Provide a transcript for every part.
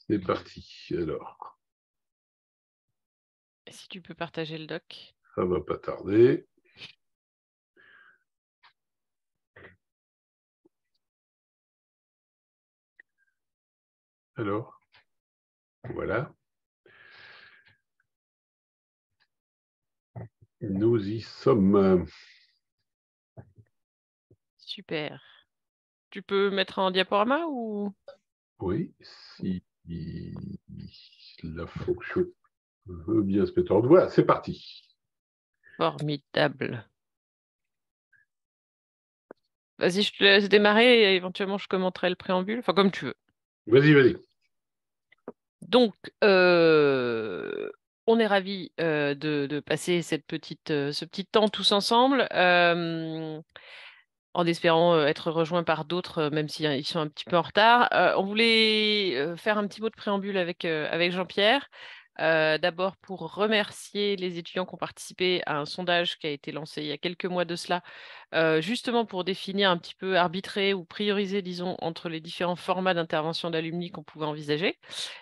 C'est parti, alors. Si tu peux partager le doc. Ça va pas tarder. Alors, voilà. Nous y sommes. Super. Tu peux mettre en diaporama ou... Oui, si la fonction veut bien se mettre en ordre. Voilà, c'est parti. Formidable. Vas-y, je te laisse démarrer et éventuellement je commenterai le préambule. Enfin, comme tu veux. Vas-y, vas-y. Donc, on est ravis de passer ce petit temps tous ensemble, en espérant être rejoints par d'autres, même s'ils sont un petit peu en retard. On voulait faire un petit mot de préambule avec Jean-Pierre. D'abord pour remercier les étudiants qui ont participé à un sondage qui a été lancé il y a quelques mois de cela, justement pour définir un petit peu, arbitrer ou prioriser, disons, entre les différents formats d'intervention d'alumni qu'on pouvait envisager.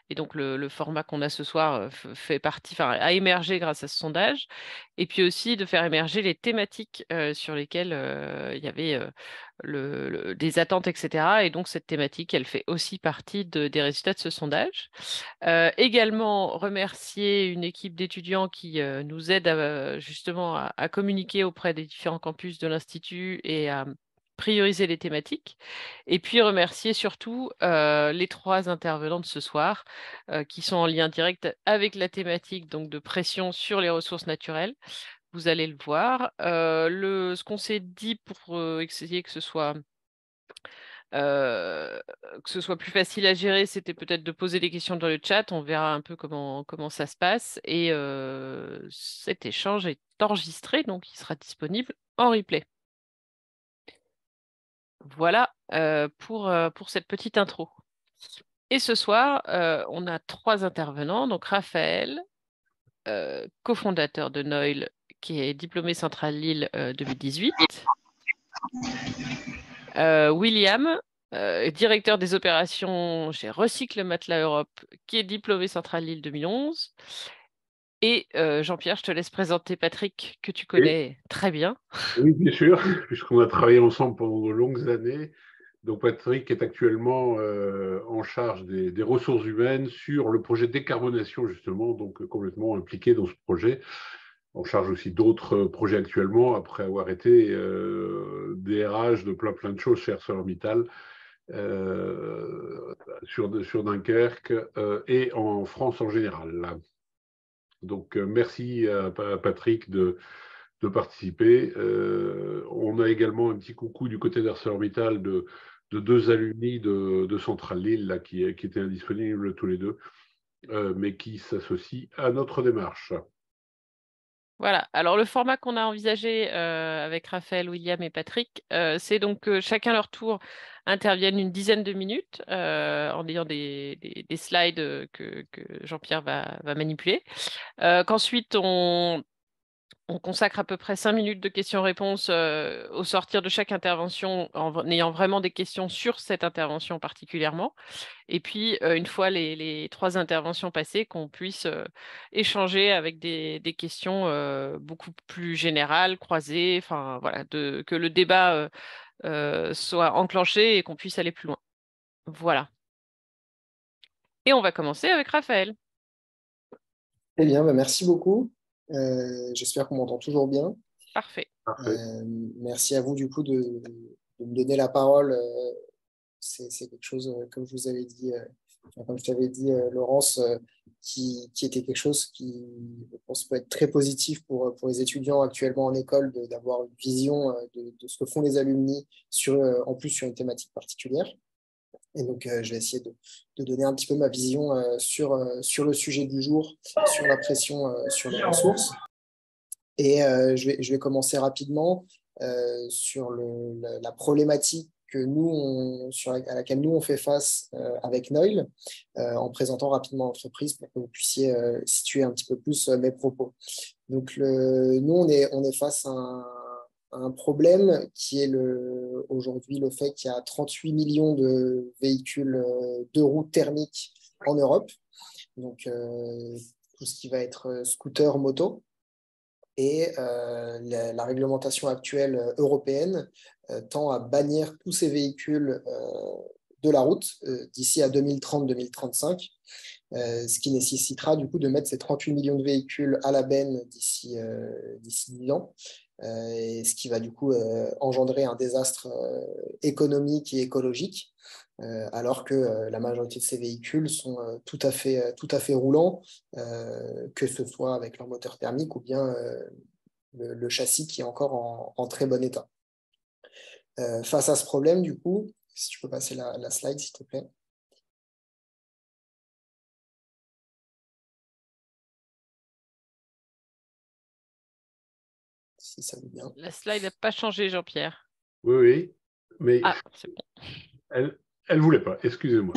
Et donc, le format qu'on a ce soir fait partie, enfin, a émergé grâce à ce sondage. Et puis aussi de faire émerger les thématiques sur lesquelles il y avait des attentes, etc. Et donc, cette thématique, elle fait aussi partie des résultats de ce sondage. Également, remercier une équipe d'étudiants qui nous aide justement à communiquer auprès des différents campus de l'Institut et à prioriser les thématiques. Et puis remercier surtout les trois intervenants de ce soir qui sont en lien direct avec la thématique donc de pression sur les ressources naturelles. Vous allez le voir. Ce qu'on s'est dit pour essayer que ce soit plus facile à gérer, c'était peut-être de poser des questions dans le chat. On verra un peu comment ça se passe. Et cet échange est enregistré, donc il sera disponible en replay. Voilà pour cette petite intro. Et ce soir, on a trois intervenants. Donc Raphaël, cofondateur de Noil, qui est diplômé Centrale Lille 2018. William, directeur des opérations chez Recycle Matelas Europe, qui est diplômé Centrale Lille 2011. Et Jean-Pierre, je te laisse présenter Patrick, que tu Oui, connais très bien. oui, bien sûr, puisqu'on a travaillé ensemble pendant de longues années. Donc, Patrick est actuellement en charge des ressources humaines sur le projet de décarbonation, justement, donc complètement impliqué dans ce projet. On charge aussi d'autres projets actuellement, après avoir été DRH de plein de choses chez ArcelorMittal, sur Dunkerque et en France en général. Donc, merci à Patrick de participer. On a également un petit coucou du côté d'ArcelorMittal de deux alumni de Centrale Lille là, qui étaient indisponibles tous les deux, mais qui s'associent à notre démarche. Voilà. Alors, le format qu'on a envisagé avec Raphaël, William et Patrick, c'est donc que chacun leur tour intervienne une dizaine de minutes en ayant des slides que Jean-Pierre va manipuler. Qu'ensuite, on consacre à peu près 5 minutes de questions-réponses au sortir de chaque intervention, en ayant vraiment des questions sur cette intervention particulièrement. Et puis, une fois les trois interventions passées, qu'on puisse échanger avec des questions beaucoup plus générales, croisées, enfin voilà, que le débat soit enclenché et qu'on puisse aller plus loin. Voilà. Et on va commencer avec Raphaël. Eh bien, bah, merci beaucoup. J'espère qu'on m'entend toujours bien. Parfait. Parfait. Merci à vous du coup de me donner la parole. C'est quelque chose, comme je vous avais dit, comme je t'avais dit, Laurence, qui était quelque chose qui, je pense, peut être très positif pour les étudiants actuellement en école, d'avoir une vision de ce que font les alumni, en plus sur une thématique particulière. Et donc, je vais essayer de donner un petit peu ma vision sur le sujet du jour, sur la pression sur les ressources. Et je vais commencer rapidement sur la problématique à laquelle nous on fait face avec Noil, en présentant rapidement l'entreprise pour que vous puissiez situer un petit peu plus mes propos. Donc, nous, on est face à un problème qui est aujourd'hui le fait qu'il y a 38 millions de véhicules de roues thermiques en Europe. Donc, tout ce qui va être scooter, moto. Et la réglementation actuelle européenne tend à bannir tous ces véhicules de la route d'ici à 2030-2035, ce qui nécessitera du coup de mettre ces 38 millions de véhicules à la benne d'ici 10 ans, et ce qui va du coup engendrer un désastre économique et écologique, alors que la majorité de ces véhicules sont tout à fait roulants, que ce soit avec leur moteur thermique ou bien le châssis qui est encore en très bon état. Face à ce problème, du coup, si tu peux passer la slide, s'il te plaît. Si ça veut bien. La slide n'a pas changé, Jean-Pierre. Oui, oui, mais C'est bon. elle ne voulait pas, excusez-moi.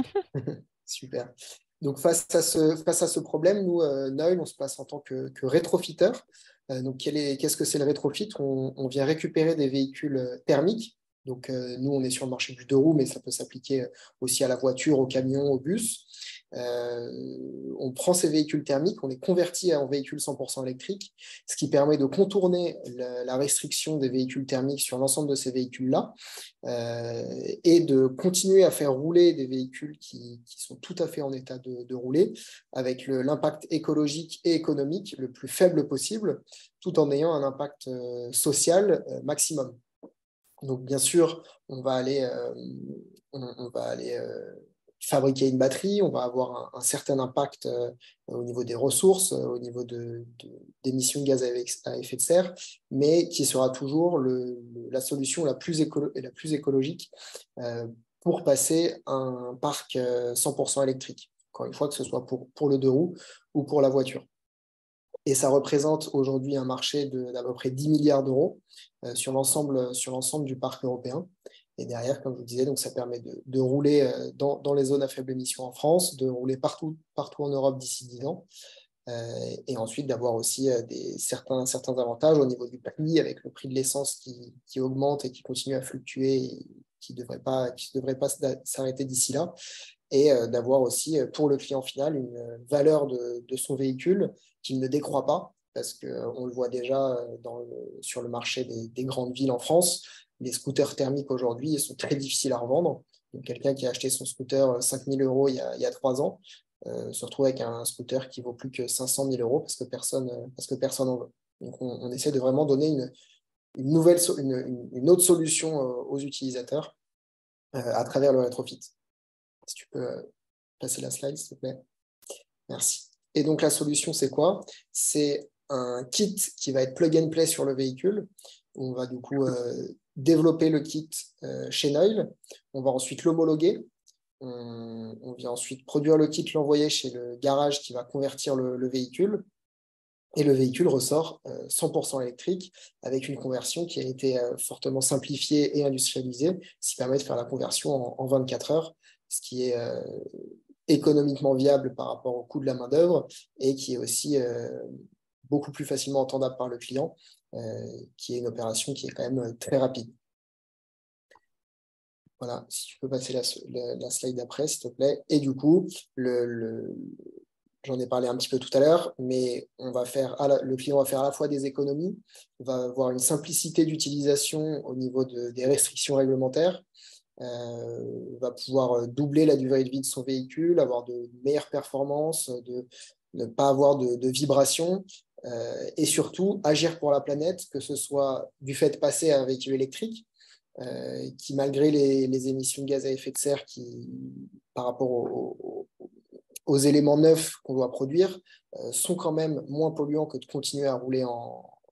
Super. Donc, face à ce problème, nous, Noil, on se place en tant que rétrofiteur. Donc, qu'est-ce que c'est le rétrofit? On vient récupérer des véhicules thermiques. Donc, nous, on est sur le marché du 2 roues, mais ça peut s'appliquer aussi à la voiture, au camion, au bus. On prend ces véhicules thermiques, on les convertit en véhicules 100% électriques, ce qui permet de contourner la restriction des véhicules thermiques sur l'ensemble de ces véhicules-là, et de continuer à faire rouler des véhicules qui sont tout à fait en état de rouler, avec l'impact écologique et économique le plus faible possible, tout en ayant un impact social maximum. Donc, bien sûr, on va aller fabriquer une batterie, on va avoir un certain impact au niveau des ressources, au niveau d'émissions de gaz à effet de serre, mais qui sera toujours la solution la plus écologique pour passer à un parc 100% électrique. Encore une fois, que ce soit pour le 2 roues ou pour la voiture. Et ça représente aujourd'hui un marché d'à peu près 10 milliards d'euros sur l'ensemble du parc européen. Et derrière, comme je vous disais, donc ça permet de rouler dans les zones à faible émission en France, de rouler partout en Europe d'ici 10 ans, et ensuite d'avoir aussi certains avantages au niveau du prix, avec le prix de l'essence qui augmente et qui continue à fluctuer, et qui ne devrait pas s'arrêter d'ici là, et d'avoir aussi pour le client final une valeur de son véhicule qui ne décroît pas, parce qu'on le voit déjà sur le marché des grandes villes en France. Les scooters thermiques aujourd'hui sont très difficiles à revendre. Donc, quelqu'un qui a acheté son scooter 5 000 € il y a 3 ans se retrouve avec un scooter qui vaut plus que 500 000 € parce que personne en veut. Donc, on essaie de vraiment donner une autre solution aux utilisateurs à travers le rétrofit. Si tu peux passer la slide, s'il te plaît. Merci. Et donc, la solution, c'est quoi? C'est un kit qui va être plug and play sur le véhicule. On va du coup développer le kit chez Noil. On va ensuite l'homologuer. On vient ensuite produire le kit, l'envoyer chez le garage qui va convertir le véhicule. Et le véhicule ressort 100% électrique, avec une conversion qui a été fortement simplifiée et industrialisée, ce qui permet de faire la conversion en 24 heures, ce qui est économiquement viable par rapport au coût de la main-d'œuvre, et qui est aussi beaucoup plus facilement entendable par le client, qui est une opération qui est quand même très rapide. Voilà, si tu peux passer la slide d'après, s'il te plaît. Et du coup, j'en ai parlé un petit peu tout à l'heure, mais le client va faire à la fois des économies, va avoir une simplicité d'utilisation au niveau des restrictions réglementaires, va pouvoir doubler la durée de vie de son véhicule, avoir de meilleures performances, ne pas avoir de vibrations, et surtout agir pour la planète, que ce soit du fait de passer à un véhicule électrique, qui, malgré les émissions de gaz à effet de serre par rapport aux éléments neufs qu'on doit produire, sont quand même moins polluants que de continuer à rouler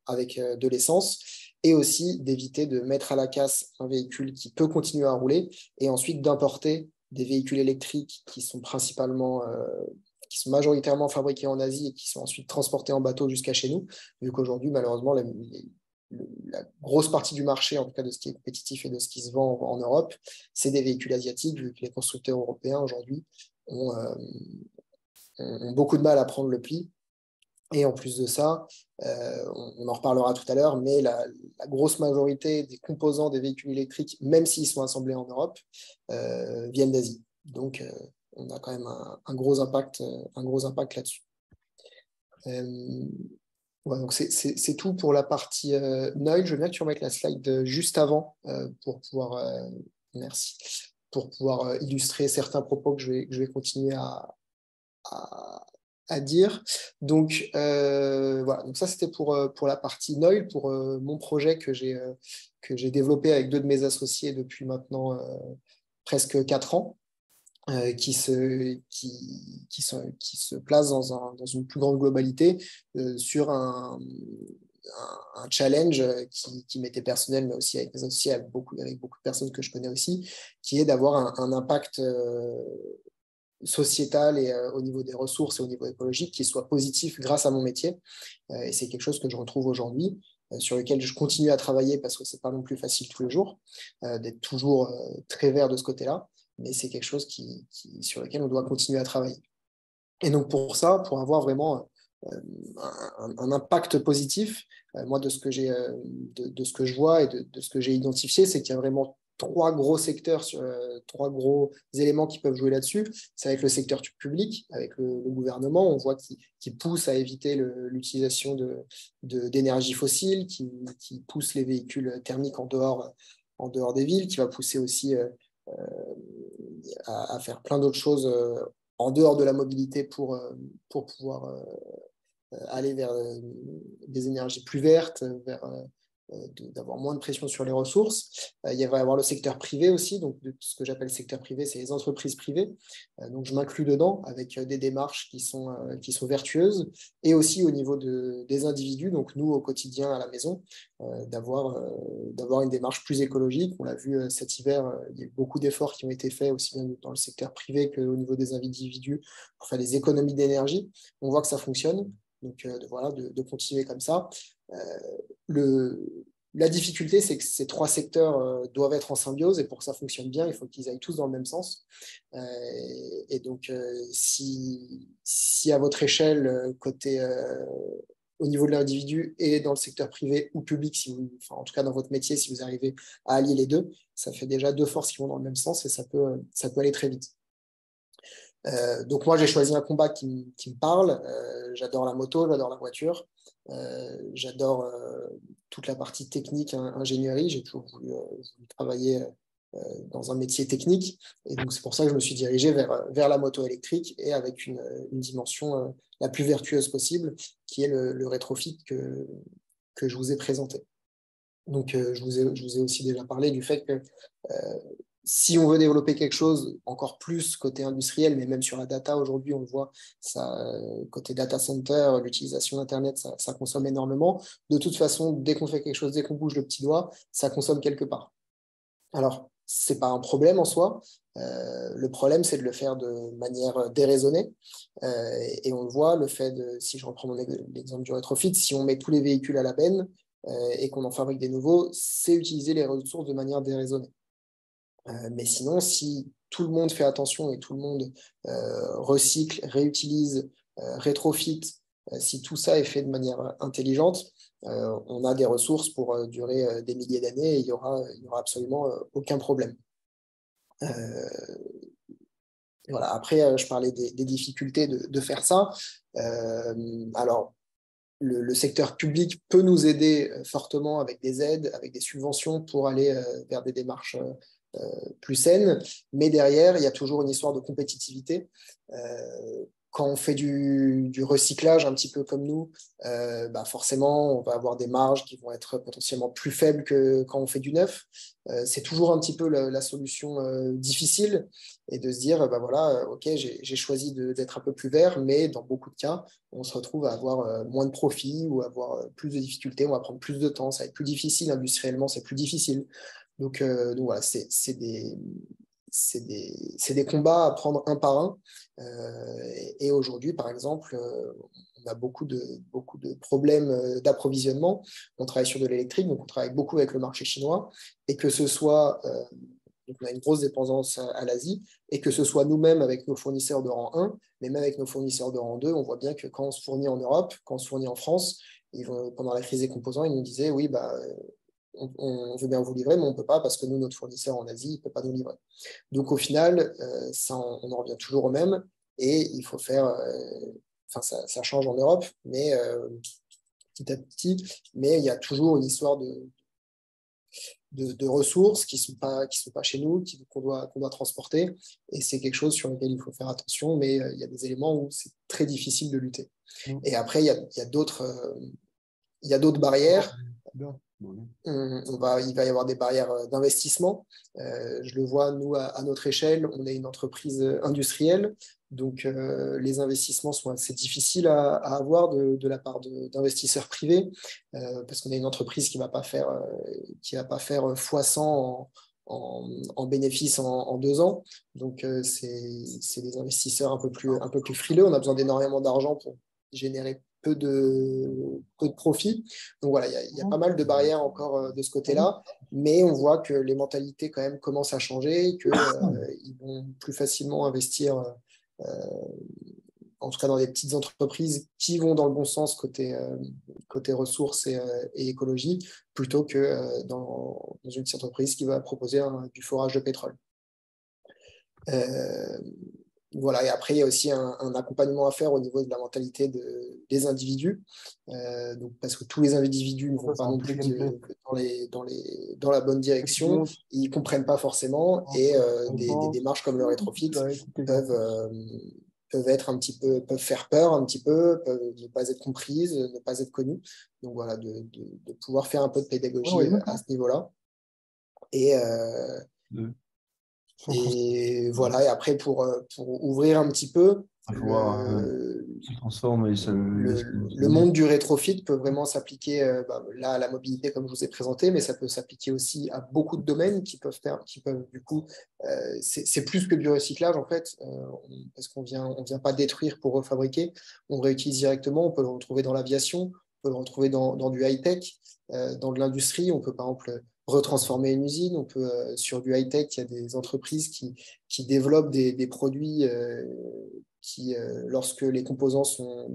avec de l'essence, et aussi d'éviter de mettre à la casse un véhicule qui peut continuer à rouler, et ensuite d'importer des véhicules électriques qui sont majoritairement fabriqués en Asie et qui sont ensuite transportés en bateau jusqu'à chez nous, vu qu'aujourd'hui, malheureusement, la grosse partie du marché, en tout cas de ce qui est compétitif et de ce qui se vend en Europe, c'est des véhicules asiatiques, vu que les constructeurs européens aujourd'hui ont beaucoup de mal à prendre le pli. Et en plus de ça, on en reparlera tout à l'heure, mais la grosse majorité des composants des véhicules électriques, même s'ils sont assemblés en Europe, viennent d'Asie. Donc, on a quand même un gros impact là-dessus. Ouais, donc c'est tout pour la partie Noil. Je veux bien que tu remettes la slide juste avant pour pouvoir, merci, pour pouvoir illustrer certains propos que je vais continuer à dire. Donc, voilà, donc ça c'était pour la partie Noil, pour mon projet que j'ai développé avec 2 de mes associés depuis maintenant presque 4 ans. Qui se place dans une plus grande globalité sur un challenge qui m'était personnel, mais aussi avec mes associés, avec beaucoup de personnes que je connais aussi, qui est d'avoir un impact sociétal et au niveau des ressources et au niveau écologique qui soit positif grâce à mon métier. Et c'est quelque chose que je retrouve aujourd'hui, sur lequel je continue à travailler parce que c'est pas non plus facile tous les jours d'être toujours très vert de ce côté-là. Mais c'est quelque chose sur lequel on doit continuer à travailler. Et donc pour ça, pour avoir vraiment un impact positif, moi de ce que de ce que je vois et de ce que j'ai identifié, c'est qu'il y a vraiment 3 gros secteurs, 3 gros éléments qui peuvent jouer là-dessus. C'est avec le secteur public, avec le gouvernement, on voit qu'il pousse à éviter l'utilisation d'énergie fossile, qui pousse les véhicules thermiques en dehors des villes, qui va pousser aussi à faire plein d'autres choses en dehors de la mobilité pour pouvoir aller vers des énergies plus vertes, d'avoir moins de pression sur les ressources. Il va y avoir le secteur privé aussi, donc ce que j'appelle secteur privé, c'est les entreprises privées. Donc je m'inclus dedans avec des démarches qui sont vertueuses, et aussi au niveau des individus, donc nous au quotidien à la maison, d'avoir une démarche plus écologique. On l'a vu cet hiver, il y a eu beaucoup d'efforts qui ont été faits aussi bien dans le secteur privé qu'au niveau des individus pour faire des économies d'énergie. On voit que ça fonctionne. Donc voilà, de continuer comme ça. La difficulté, c'est que ces 3 secteurs doivent être en symbiose, et pour que ça fonctionne bien, il faut qu'ils aillent tous dans le même sens. Et donc, si à votre échelle, au niveau de l'individu et dans le secteur privé ou public, en tout cas dans votre métier, si vous arrivez à allier les deux, ça fait déjà 2 forces qui vont dans le même sens, et ça peut aller très vite. Donc moi, j'ai choisi un combat qui me parle. J'adore la moto, j'adore la voiture, j'adore toute la partie technique, ingénierie. J'ai toujours voulu travailler dans un métier technique, et donc c'est pour ça que je me suis dirigé vers la moto électrique, et avec une dimension la plus vertueuse possible, qui est le rétrofit que je vous ai présenté. Donc je vous ai aussi déjà parlé du fait que si on veut développer quelque chose encore plus côté industriel, mais même sur la data aujourd'hui, on le voit, côté data center, l'utilisation d'Internet, ça consomme énormément. De toute façon, dès qu'on fait quelque chose, dès qu'on bouge le petit doigt, ça consomme quelque part. Alors, ce n'est pas un problème en soi. Le problème, c'est de le faire de manière déraisonnée. Et on le voit, si je reprends l'exemple du rétrofit, si on met tous les véhicules à la benne et qu'on en fabrique des nouveaux, c'est utiliser les ressources de manière déraisonnée. Mais sinon, si tout le monde fait attention et tout le monde recycle, réutilise, rétrofit, si tout ça est fait de manière intelligente, on a des ressources pour durer des milliers d'années, et il y aura absolument aucun problème. Voilà. Après, je parlais des difficultés de faire ça. Alors, le secteur public peut nous aider fortement avec des aides, avec des subventions pour aller vers des démarches plus saines, mais derrière, il y a toujours une histoire de compétitivité. Quand on fait du recyclage un petit peu comme nous, forcément, on va avoir des marges qui vont être potentiellement plus faibles que quand on fait du neuf. C'est toujours un petit peu la solution difficile, et de se dire, voilà, ok, j'ai choisi d'être un peu plus vert, mais dans beaucoup de cas, on se retrouve à avoir moins de profit ou avoir plus de difficultés, on va prendre plus de temps, ça va être plus difficile, industriellement, c'est plus difficile. Donc voilà, c'est des combats à prendre un par un. Et aujourd'hui, par exemple, on a beaucoup de problèmes d'approvisionnement. On travaille sur de l'électrique, donc on travaille beaucoup avec le marché chinois, et que ce soit, donc on a une grosse dépendance à l'Asie, et que ce soit nous-mêmes avec nos fournisseurs de rang 1, mais même avec nos fournisseurs de rang 2, on voit bien que quand on se fournit en Europe, quand on se fournit en France, pendant la crise des composants, ils nous disaient, oui, on veut bien vous livrer, mais on ne peut pas parce que nous, notre fournisseur en Asie, il ne peut pas nous livrer. Donc au final, on en revient toujours au même et il faut faire, ça change en Europe, mais petit à petit, mais il y a toujours une histoire de ressources qui sont pas chez nous, qu'on doit transporter, et c'est quelque chose sur lequel il faut faire attention, mais il y a des éléments où c'est très difficile de lutter. Et après, il y a d'autres barrières. Il va y avoir des barrières d'investissement. Je le vois, nous, à notre échelle, on est une entreprise industrielle, donc les investissements sont assez difficiles à avoir de la part d'investisseurs privés, parce qu'on est une entreprise qui ne va pas faire x100 en bénéfices en 2 ans. Donc, c'est des investisseurs un peu plus frileux. On a besoin d'énormément d'argent pour générer peu de profit. Donc voilà, il y a pas mal de barrières encore de ce côté-là, mais on voit que les mentalités quand même commencent à changer, qu'ils vont plus facilement investir, en tout cas dans des petites entreprises qui vont dans le bon sens côté ressources et écologie, plutôt que dans une petite entreprise qui va proposer du forage de pétrole. Voilà, et après, il y a aussi un accompagnement à faire au niveau de la mentalité des individus, donc, parce que tous les individus ne vont pas non plus dans la bonne direction, ils ne comprennent pas forcément, et des démarches comme le rétrofit peuvent faire peur un petit peu, peuvent ne pas être comprises, ne pas être connues. Donc voilà, de pouvoir faire un peu de pédagogie à ce niveau-là. Et voilà, et après, pour ouvrir un petit peu, le monde du rétrofit peut vraiment s'appliquer là à la mobilité, comme je vous ai présenté, mais ça peut s'appliquer aussi à beaucoup de domaines qui peuvent du coup, c'est plus que du recyclage en fait, parce qu'on vient pas détruire pour refabriquer, on réutilise directement. On peut le retrouver dans l'aviation, on peut le retrouver dans du high-tech, dans de l'industrie. On peut par exemple retransformer une usine. On peut, sur du high-tech, il y a des entreprises qui développent des produits qui, lorsque les composants sont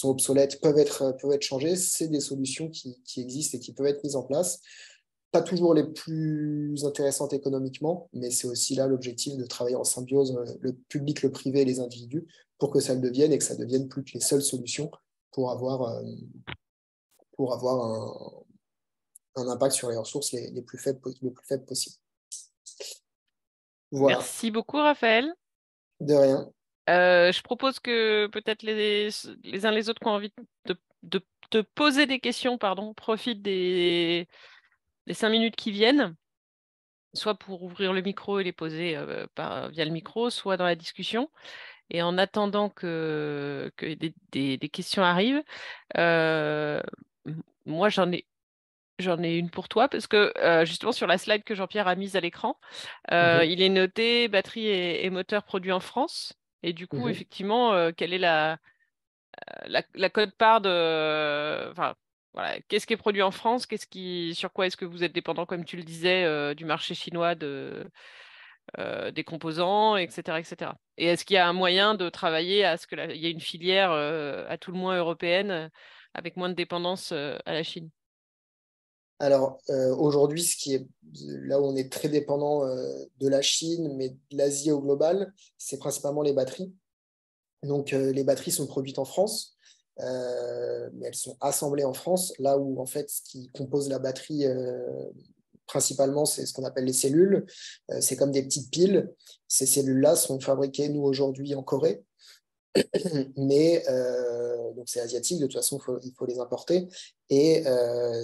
obsolètes, peuvent être changés. C'est des solutions qui existent et qui peuvent être mises en place. Pas toujours les plus intéressantes économiquement, mais c'est aussi là l'objectif de travailler en symbiose, le public, le privé et les individus, pour que ça le devienne et que ça ne devienne plus que les seules solutions pour avoir un impact sur les ressources les plus faibles possibles. Voilà. Merci beaucoup, Raphaël. De rien. Je propose que peut-être les uns les autres qui ont envie de te poser des questions, profitent des 5 minutes qui viennent, soit pour ouvrir le micro et les poser via le micro, soit dans la discussion. Et en attendant que des questions arrivent, moi j'en ai une pour toi, parce que justement sur la slide que Jean-Pierre a mise à l'écran, il est noté batterie et moteur produits en France. Et du coup, effectivement, quelle est la quote-part de... Enfin, voilà, qu'est-ce qui est produit en France? Sur quoi est-ce que vous êtes dépendant, comme tu le disais, du marché chinois des composants, etc., etc. Et est-ce qu'il y a un moyen de travailler à ce qu'il y ait une filière, à tout le moins européenne, avec moins de dépendance à la Chine? Alors, aujourd'hui, là où on est très dépendant de la Chine, mais de l'Asie au global, c'est principalement les batteries. Donc, les batteries sont produites en France, mais elles sont assemblées en France, là où, en fait, ce qui compose la batterie, principalement, c'est ce qu'on appelle les cellules. C'est comme des petites piles. Ces cellules-là sont fabriquées, nous, aujourd'hui, en Corée. Mais donc c'est asiatique, de toute façon il faut les importer, et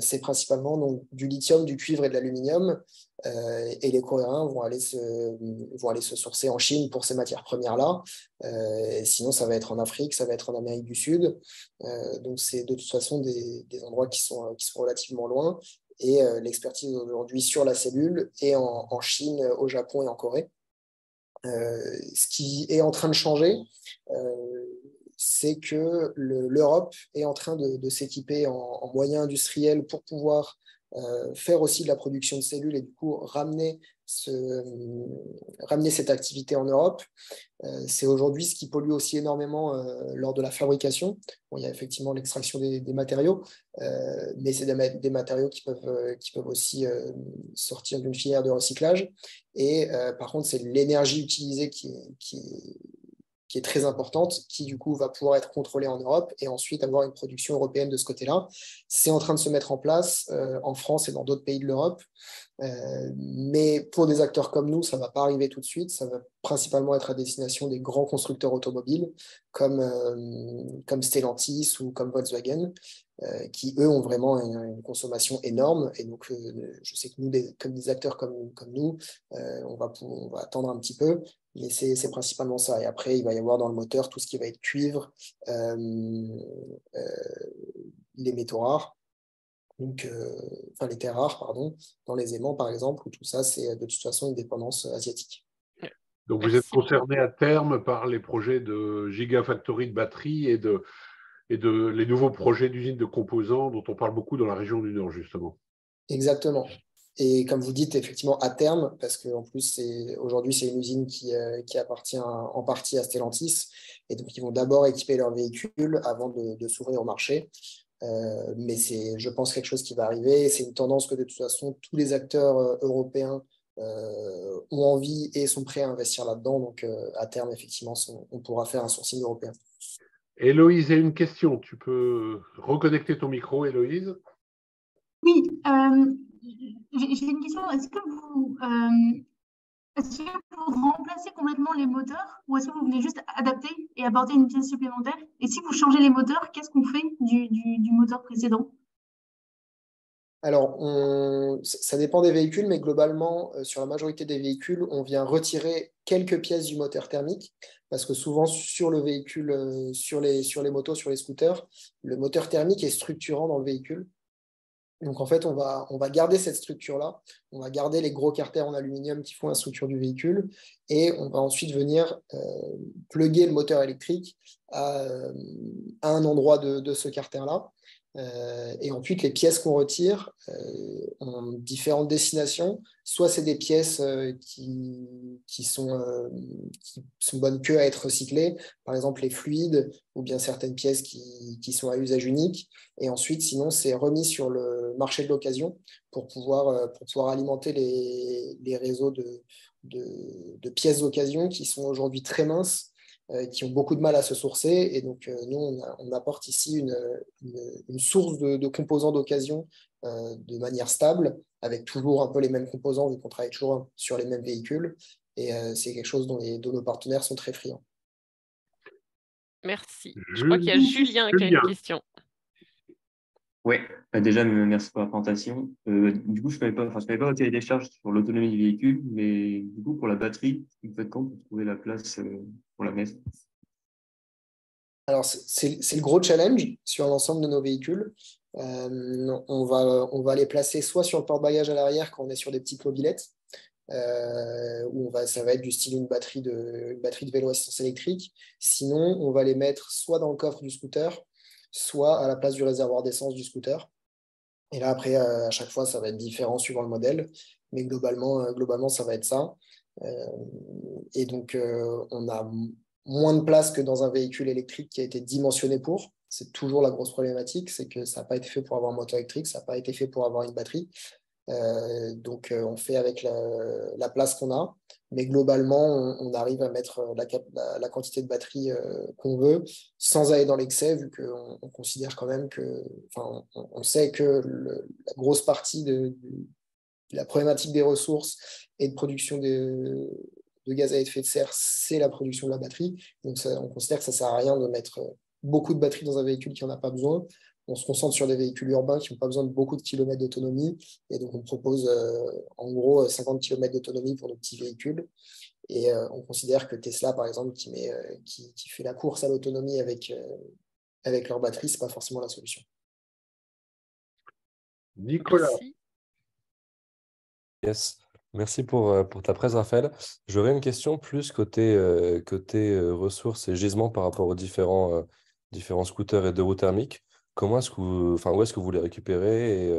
c'est principalement donc, du lithium, du cuivre et de l'aluminium, et les Coréens vont aller se sourcer en Chine pour ces matières premières-là. Sinon ça va être en Afrique, ça va être en Amérique du Sud, donc c'est de toute façon des endroits qui sont relativement loin, et l'expertise aujourd'hui sur la cellule est en Chine, au Japon et en Corée. Ce qui est en train de changer, c'est que l'Europe est en train de s'équiper en moyens industriels pour pouvoir faire aussi de la production de cellules, et du coup ramener ramener cette activité en Europe. C'est aujourd'hui ce qui pollue aussi énormément lors de la fabrication. Bon, il y a effectivement l'extraction des matériaux, mais c'est des matériaux qui peuvent aussi sortir d'une filière de recyclage. Et par contre, c'est l'énergie utilisée qui est très importante, qui du coup va pouvoir être contrôlée en Europe et ensuite avoir une production européenne de ce côté-là. C'est en train de se mettre en place en France et dans d'autres pays de l'Europe. Mais pour des acteurs comme nous, ça ne va pas arriver tout de suite. Ça va principalement être à destination des grands constructeurs automobiles comme Stellantis ou comme Volkswagen, qui, eux, ont vraiment une consommation énorme. Et donc, je sais que nous, comme des acteurs comme nous, on va attendre un petit peu. Mais c'est principalement ça. Et après, il va y avoir dans le moteur tout ce qui va être cuivre, les métaux rares. Donc, enfin les terres rares, pardon, dans les aimants par exemple, où tout ça, c'est de toute façon une dépendance asiatique. Donc, vous êtes concerné à terme par les projets de Gigafactory de batteries et de les nouveaux projets d'usines de composants dont on parle beaucoup dans la région du Nord, justement. Exactement. Et comme vous dites, effectivement, à terme, parce qu'en plus, aujourd'hui, c'est une usine qui appartient en partie à Stellantis, et donc ils vont d'abord équiper leurs véhicules avant de s'ouvrir au marché. Mais c'est, je pense, quelque chose qui va arriver. C'est une tendance que de toute façon, tous les acteurs européens ont envie et sont prêts à investir là-dedans. Donc, à terme, effectivement, on pourra faire un sourcing européen. Héloïse a une question. Tu peux reconnecter ton micro, Héloïse? Oui, j'ai une question. Est-ce que vous remplacez complètement les moteurs ou est-ce que vous venez juste adapter et apporter une pièce supplémentaire? Et si vous changez les moteurs, qu'est-ce qu'on fait du moteur précédent? Alors, ça dépend des véhicules, mais globalement, sur la majorité des véhicules, on vient retirer quelques pièces du moteur thermique, parce que souvent sur le véhicule, sur les motos, sur les scooters, le moteur thermique est structurant dans le véhicule. Donc, en fait, on va garder cette structure-là, on va garder les gros carters en aluminium qui font la structure du véhicule, et on va ensuite venir plugger le moteur électrique à un endroit de ce carter-là. Et ensuite, les pièces qu'on retire ont différentes destinations. Soit c'est des pièces qui sont bonnes que à être recyclées, par exemple les fluides, ou bien certaines pièces qui sont à usage unique. Et ensuite, sinon, c'est remis sur le marché de l'occasion pour pouvoir alimenter les réseaux de pièces d'occasion qui sont aujourd'hui très minces, qui ont beaucoup de mal à se sourcer. Et donc, nous, on apporte ici une source de composants d'occasion de manière stable, avec toujours un peu les mêmes composants, vu qu'on travaille toujours sur les mêmes véhicules. Et c'est quelque chose dont nos partenaires sont très friands. Merci. Je crois qu'il y a Julien qui a une question. Oui, déjà, merci pour la présentation. Du coup, je ne savais pas votre cahier des charges sur l'autonomie du véhicule, mais du coup, pour la batterie, vous faites quand pour trouver la place pour la mettre? Alors, c'est le gros challenge sur l'ensemble de nos véhicules. On va les placer soit sur le porte-bagages à l'arrière quand on est sur des petites mobylettes, où ça va être du style une batterie de vélo assistance électrique. Sinon, on va les mettre soit dans le coffre du scooter, soit à la place du réservoir d'essence du scooter. Et là, après, à chaque fois, ça va être différent suivant le modèle. Mais globalement ça va être ça. Et donc, on a moins de place que dans un véhicule électrique qui a été dimensionné pour. C'est toujours la grosse problématique, c'est que ça n'a pas été fait pour avoir un moteur électrique, ça n'a pas été fait pour avoir une batterie. Donc, on fait avec la place qu'on a. Mais globalement, on arrive à mettre la quantité de batterie qu'on veut sans aller dans l'excès, vu qu'on considère quand même on sait que la grosse partie de la problématique des ressources et de production de gaz à effet de serre, c'est la production de la batterie. Donc, on considère que ça ne sert à rien de mettre beaucoup de batterie dans un véhicule qui n'en a pas besoin. On se concentre sur des véhicules urbains qui n'ont pas besoin de beaucoup de kilomètres d'autonomie. Et donc, on propose en gros 50 km d'autonomie pour nos petits véhicules. Et on considère que Tesla, par exemple, qui fait la course à l'autonomie avec leur batterie, ce n'est pas forcément la solution. Nicolas. Merci. Yes. Merci pour ta presse, Raphaël. J'aurais une question plus côté ressources et gisements par rapport aux différents scooters et deux roues thermiques. Où est-ce que vous les récupérez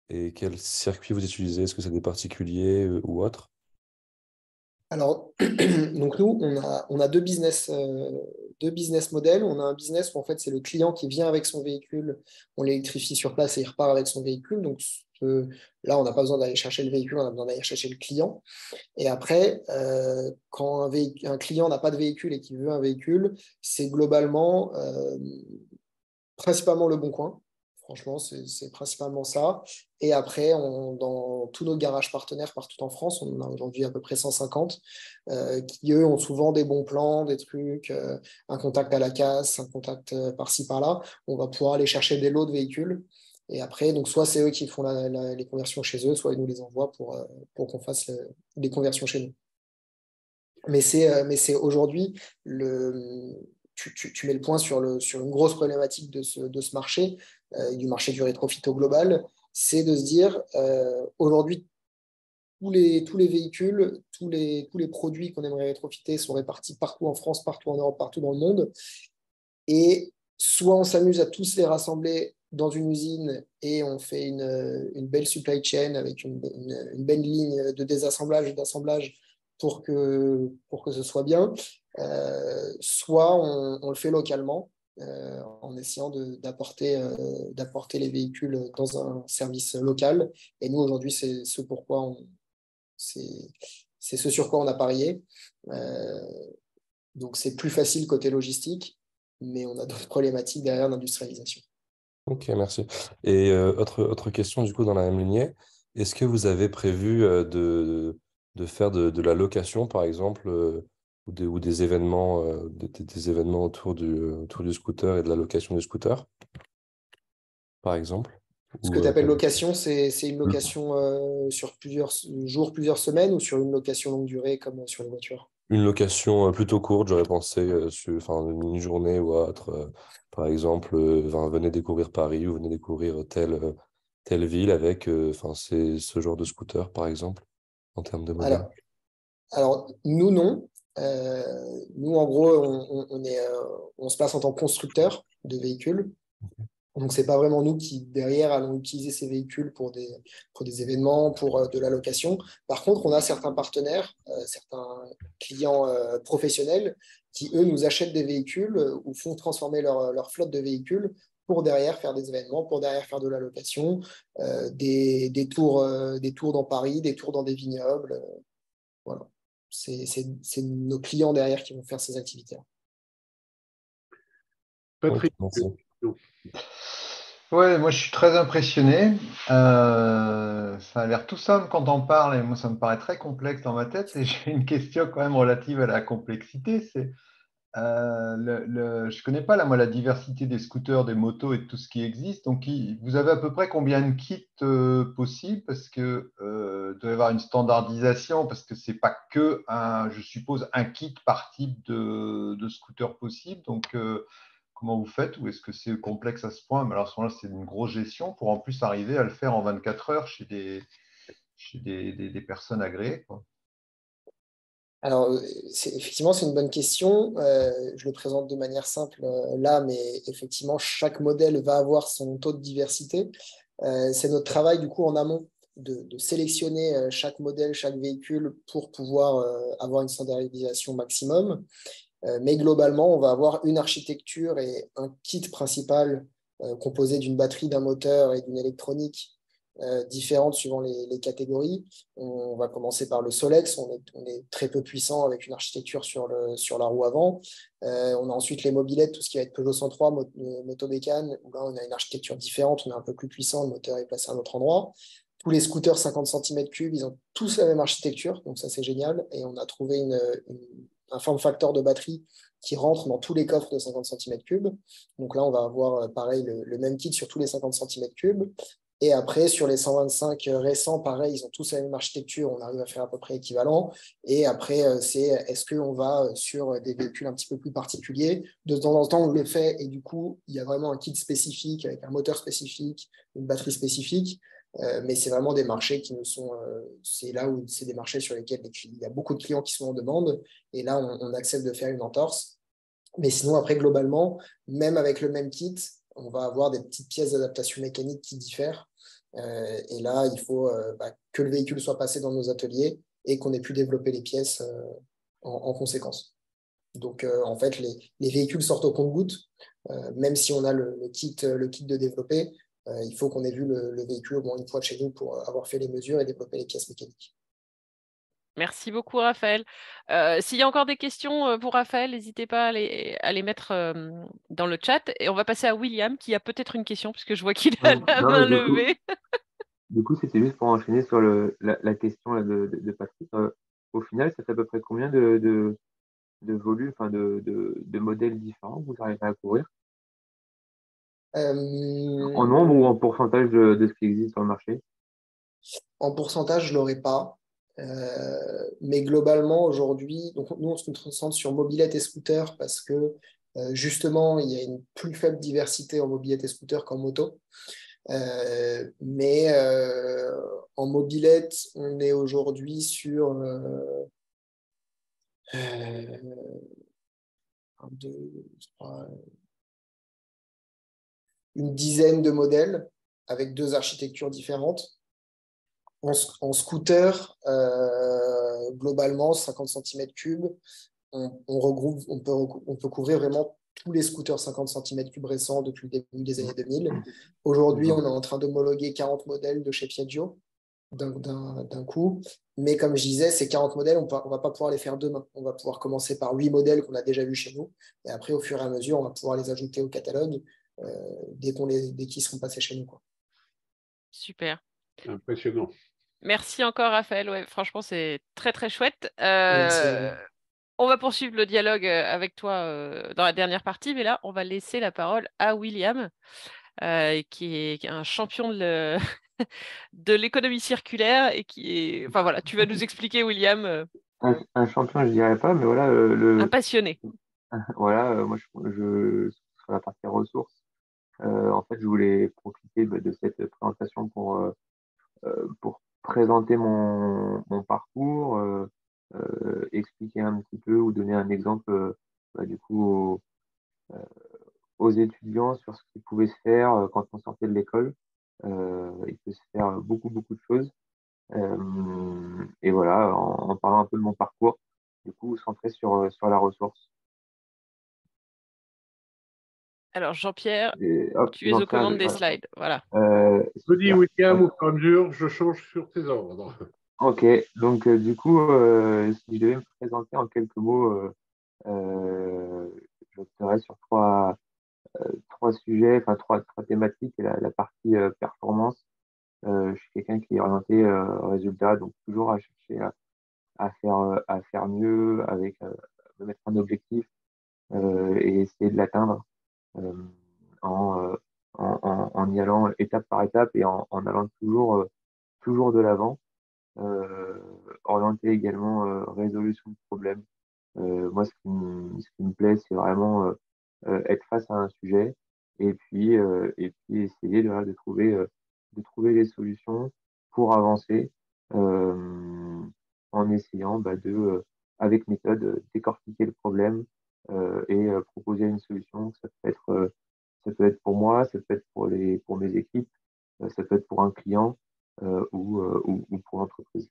et quel circuit vous utilisez? Est-ce que c'est des particuliers ou autres? Alors, donc nous, on a deux business models. On a un business où en fait, c'est le client qui vient avec son véhicule, on l'électrifie sur place et il repart avec son véhicule. Donc là, on n'a pas besoin d'aller chercher le véhicule, on a besoin d'aller chercher le client. Et après, quand un client n'a pas de véhicule et qu'il veut un véhicule, c'est globalement principalement Le Bon Coin. Franchement, c'est principalement ça. Et après, dans tous nos garages partenaires partout en France, on en a aujourd'hui à peu près 150, qui eux ont souvent des bons plans, des trucs, un contact à la casse, un contact par-ci, par-là. On va pouvoir aller chercher des lots de véhicules. Et après, donc soit c'est eux qui font les conversions chez eux, soit ils nous les envoient pour qu'on fasse les conversions chez nous. Mais c'est aujourd'hui, tu mets le point sur une grosse problématique de ce marché, du marché du rétrofit au global, c'est de se dire, aujourd'hui, tous les véhicules, tous les produits qu'on aimerait rétrofiter sont répartis partout en France, partout en Europe, partout dans le monde. Et soit on s'amuse à tous les rassembler dans une usine et on fait une belle supply chain avec une belle ligne de désassemblage et d'assemblage pour que ce soit bien, soit on le fait localement en essayant d'apporter les véhicules dans un service local. Et nous, aujourd'hui, c'est ce sur quoi on a parié. Donc, c'est plus facile côté logistique, mais on a d'autres problématiques derrière l'industrialisation. Ok, merci. Et autre question, du coup, dans la même lignée, est-ce que vous avez prévu de faire de la location, par exemple, ou des événements, des événements autour du scooter et de la location du scooter, par exemple? Ce que tu appelles location, c'est une location sur plusieurs jours, plusieurs semaines, ou sur une location longue durée comme sur les voitures? Une location plutôt courte, j'aurais pensé, sur une journée ou autre. Par exemple, venez découvrir Paris ou venez découvrir telle ville avec c'est ce genre de scooter, par exemple, en termes de modèle. Alors nous, non. Nous, en gros, on se place en tant que constructeur de véhicules. Donc, ce n'est pas vraiment nous qui, derrière, allons utiliser ces véhicules pour des événements, pour de la location. Par contre, on a certains partenaires, certains clients professionnels qui, eux, nous achètent des véhicules ou font transformer leur flotte de véhicules pour derrière faire des événements, pour derrière faire de la location, des tours dans Paris, des tours dans des vignobles. Voilà. C'est nos clients derrière qui vont faire ces activités. Patrick, merci. Ouais, moi je suis très impressionné. Ça a l'air tout simple quand on parle et moi ça me paraît très complexe dans ma tête. Et j'ai une question quand même relative à la complexité. C'est je connais pas là, moi, la diversité des scooters, des motos et de tout ce qui existe. Donc vous avez à peu près combien de kits possibles? Parce que doit y avoir une standardisation parce que c'est pas que je suppose un kit par type de scooter possible. Donc comment vous faites, ou est-ce que c'est complexe à ce point? Mais alors à ce moment-là, c'est une grosse gestion pour en plus arriver à le faire en 24 heures chez des personnes agréées, quoi. Alors, effectivement, c'est une bonne question. Je le présente de manière simple là, mais effectivement, chaque modèle va avoir son taux de diversité. C'est notre travail, du coup, en amont, de sélectionner chaque modèle, chaque véhicule pour pouvoir avoir une standardisation maximum. Mais globalement, on va avoir une architecture et un kit principal composé d'une batterie, d'un moteur et d'une électronique différentes suivant les catégories. On va commencer par le Solex, on est très peu puissant avec une architecture sur la roue avant. On a ensuite les mobylettes, tout ce qui va être Peugeot 103, Motobécane, où là on a une architecture différente, on est un peu plus puissant, le moteur est placé à un autre endroit. Tous les scooters 50 cm3, ils ont tous la même architecture, donc ça c'est génial. Et on a trouvé un form factor de batterie qui rentre dans tous les coffres de 50 cm3. Donc là, on va avoir pareil le même kit sur tous les 50 cm3. Et après, sur les 125 récents, pareil, ils ont tous la même architecture, on arrive à faire à peu près équivalent. Et après, est-ce qu'on va sur des véhicules un petit peu plus particuliers? De temps en temps, on le fait et du coup, il y a vraiment un kit spécifique avec un moteur spécifique, une batterie spécifique. Mais c'est vraiment des marchés qui nous sont. C'est là où c'est des marchés sur lesquels il y a beaucoup de clients qui sont en demande. Et là, on accepte de faire une entorse. Mais sinon, après, globalement, même avec le même kit, on va avoir des petites pièces d'adaptation mécanique qui diffèrent. Et là, il faut que le véhicule soit passé dans nos ateliers et qu'on ait pu développer les pièces en conséquence. Donc, en fait, les véhicules sortent au compte-gouttes. Même si on a le kit de développer, il faut qu'on ait vu le véhicule au moins une fois de chez nous pour avoir fait les mesures et développer les pièces mécaniques. Merci beaucoup, Raphaël. S'il y a encore des questions pour Raphaël, n'hésitez pas à les mettre dans le chat. Et on va passer à William, qui a peut-être une question, puisque je vois qu'il a la Non, main mais levée. du coup, c'était juste pour enchaîner sur la question là, de Patrick. Au final, ça fait à peu près combien de volumes, enfin de modèles différents que vous arrivez à couvrir? En nombre ou en pourcentage de ce qui existe sur le marché? En pourcentage, je ne l'aurai pas. Mais globalement, aujourd'hui, donc nous, on se concentre sur mobilette et scooter parce que justement, il y a une plus faible diversité en mobilette et scooter qu'en moto. Mais en mobilette, on est aujourd'hui sur une dizaine de modèles avec 2 architectures différentes. En scooter, globalement, 50 cm3, on peut couvrir vraiment tous les scooters 50 cm3 récents depuis le début des années 2000. Aujourd'hui, on est en train d'homologuer 40 modèles de chez Piaggio d'un coup. Mais comme je disais, ces 40 modèles, on ne va pas pouvoir les faire demain. On va pouvoir commencer par 8 modèles qu'on a déjà vus chez nous. Et après, au fur et à mesure, on va pouvoir les ajouter au catalogue dès qu'ils seront passés chez nous, quoi. Super. Impressionnant. Merci encore, Raphaël. Ouais, franchement, c'est très, très chouette. Merci. On va poursuivre le dialogue avec toi dans la dernière partie, mais là, on va laisser la parole à William, qui est un champion de l'économie circulaire et qui est... Enfin voilà, tu vas nous expliquer, William, Un champion, je dirais pas, mais voilà, un passionné. voilà, moi, sur la partie ressources, en fait, je voulais profiter de cette présentation pour présenter mon parcours, expliquer un petit peu ou donner un exemple, du coup, aux étudiants sur ce qui pouvait se faire quand on sortait de l'école. Il peut se faire beaucoup, beaucoup de choses. Et voilà, en parlant un peu de mon parcours, du coup, centré sur la ressource. Alors, Jean-Pierre, Et hop, tu es aux commandes des voilà. slides. Voilà. Je dis Super. William, au fur et à mesure, je change sur tes ordres. Ok, donc du coup, si je devais me présenter en quelques mots, j'opterais sur trois sujets, enfin trois thématiques. Et la partie performance, je suis quelqu'un qui est orienté résultat, donc toujours à chercher à faire mieux avec me mettre un objectif et essayer de l'atteindre euh, en, euh, en y allant étape par étape et en allant toujours de l'avant. Orienté également résolution de problèmes. Moi, ce qui me plaît, c'est vraiment être face à un sujet et puis essayer de trouver des solutions pour avancer en essayant avec méthode, décortiquer le problème et proposer une solution. Ça peut être pour moi, ça peut être pour mes équipes, ça peut être pour un client ou pour l'entreprise.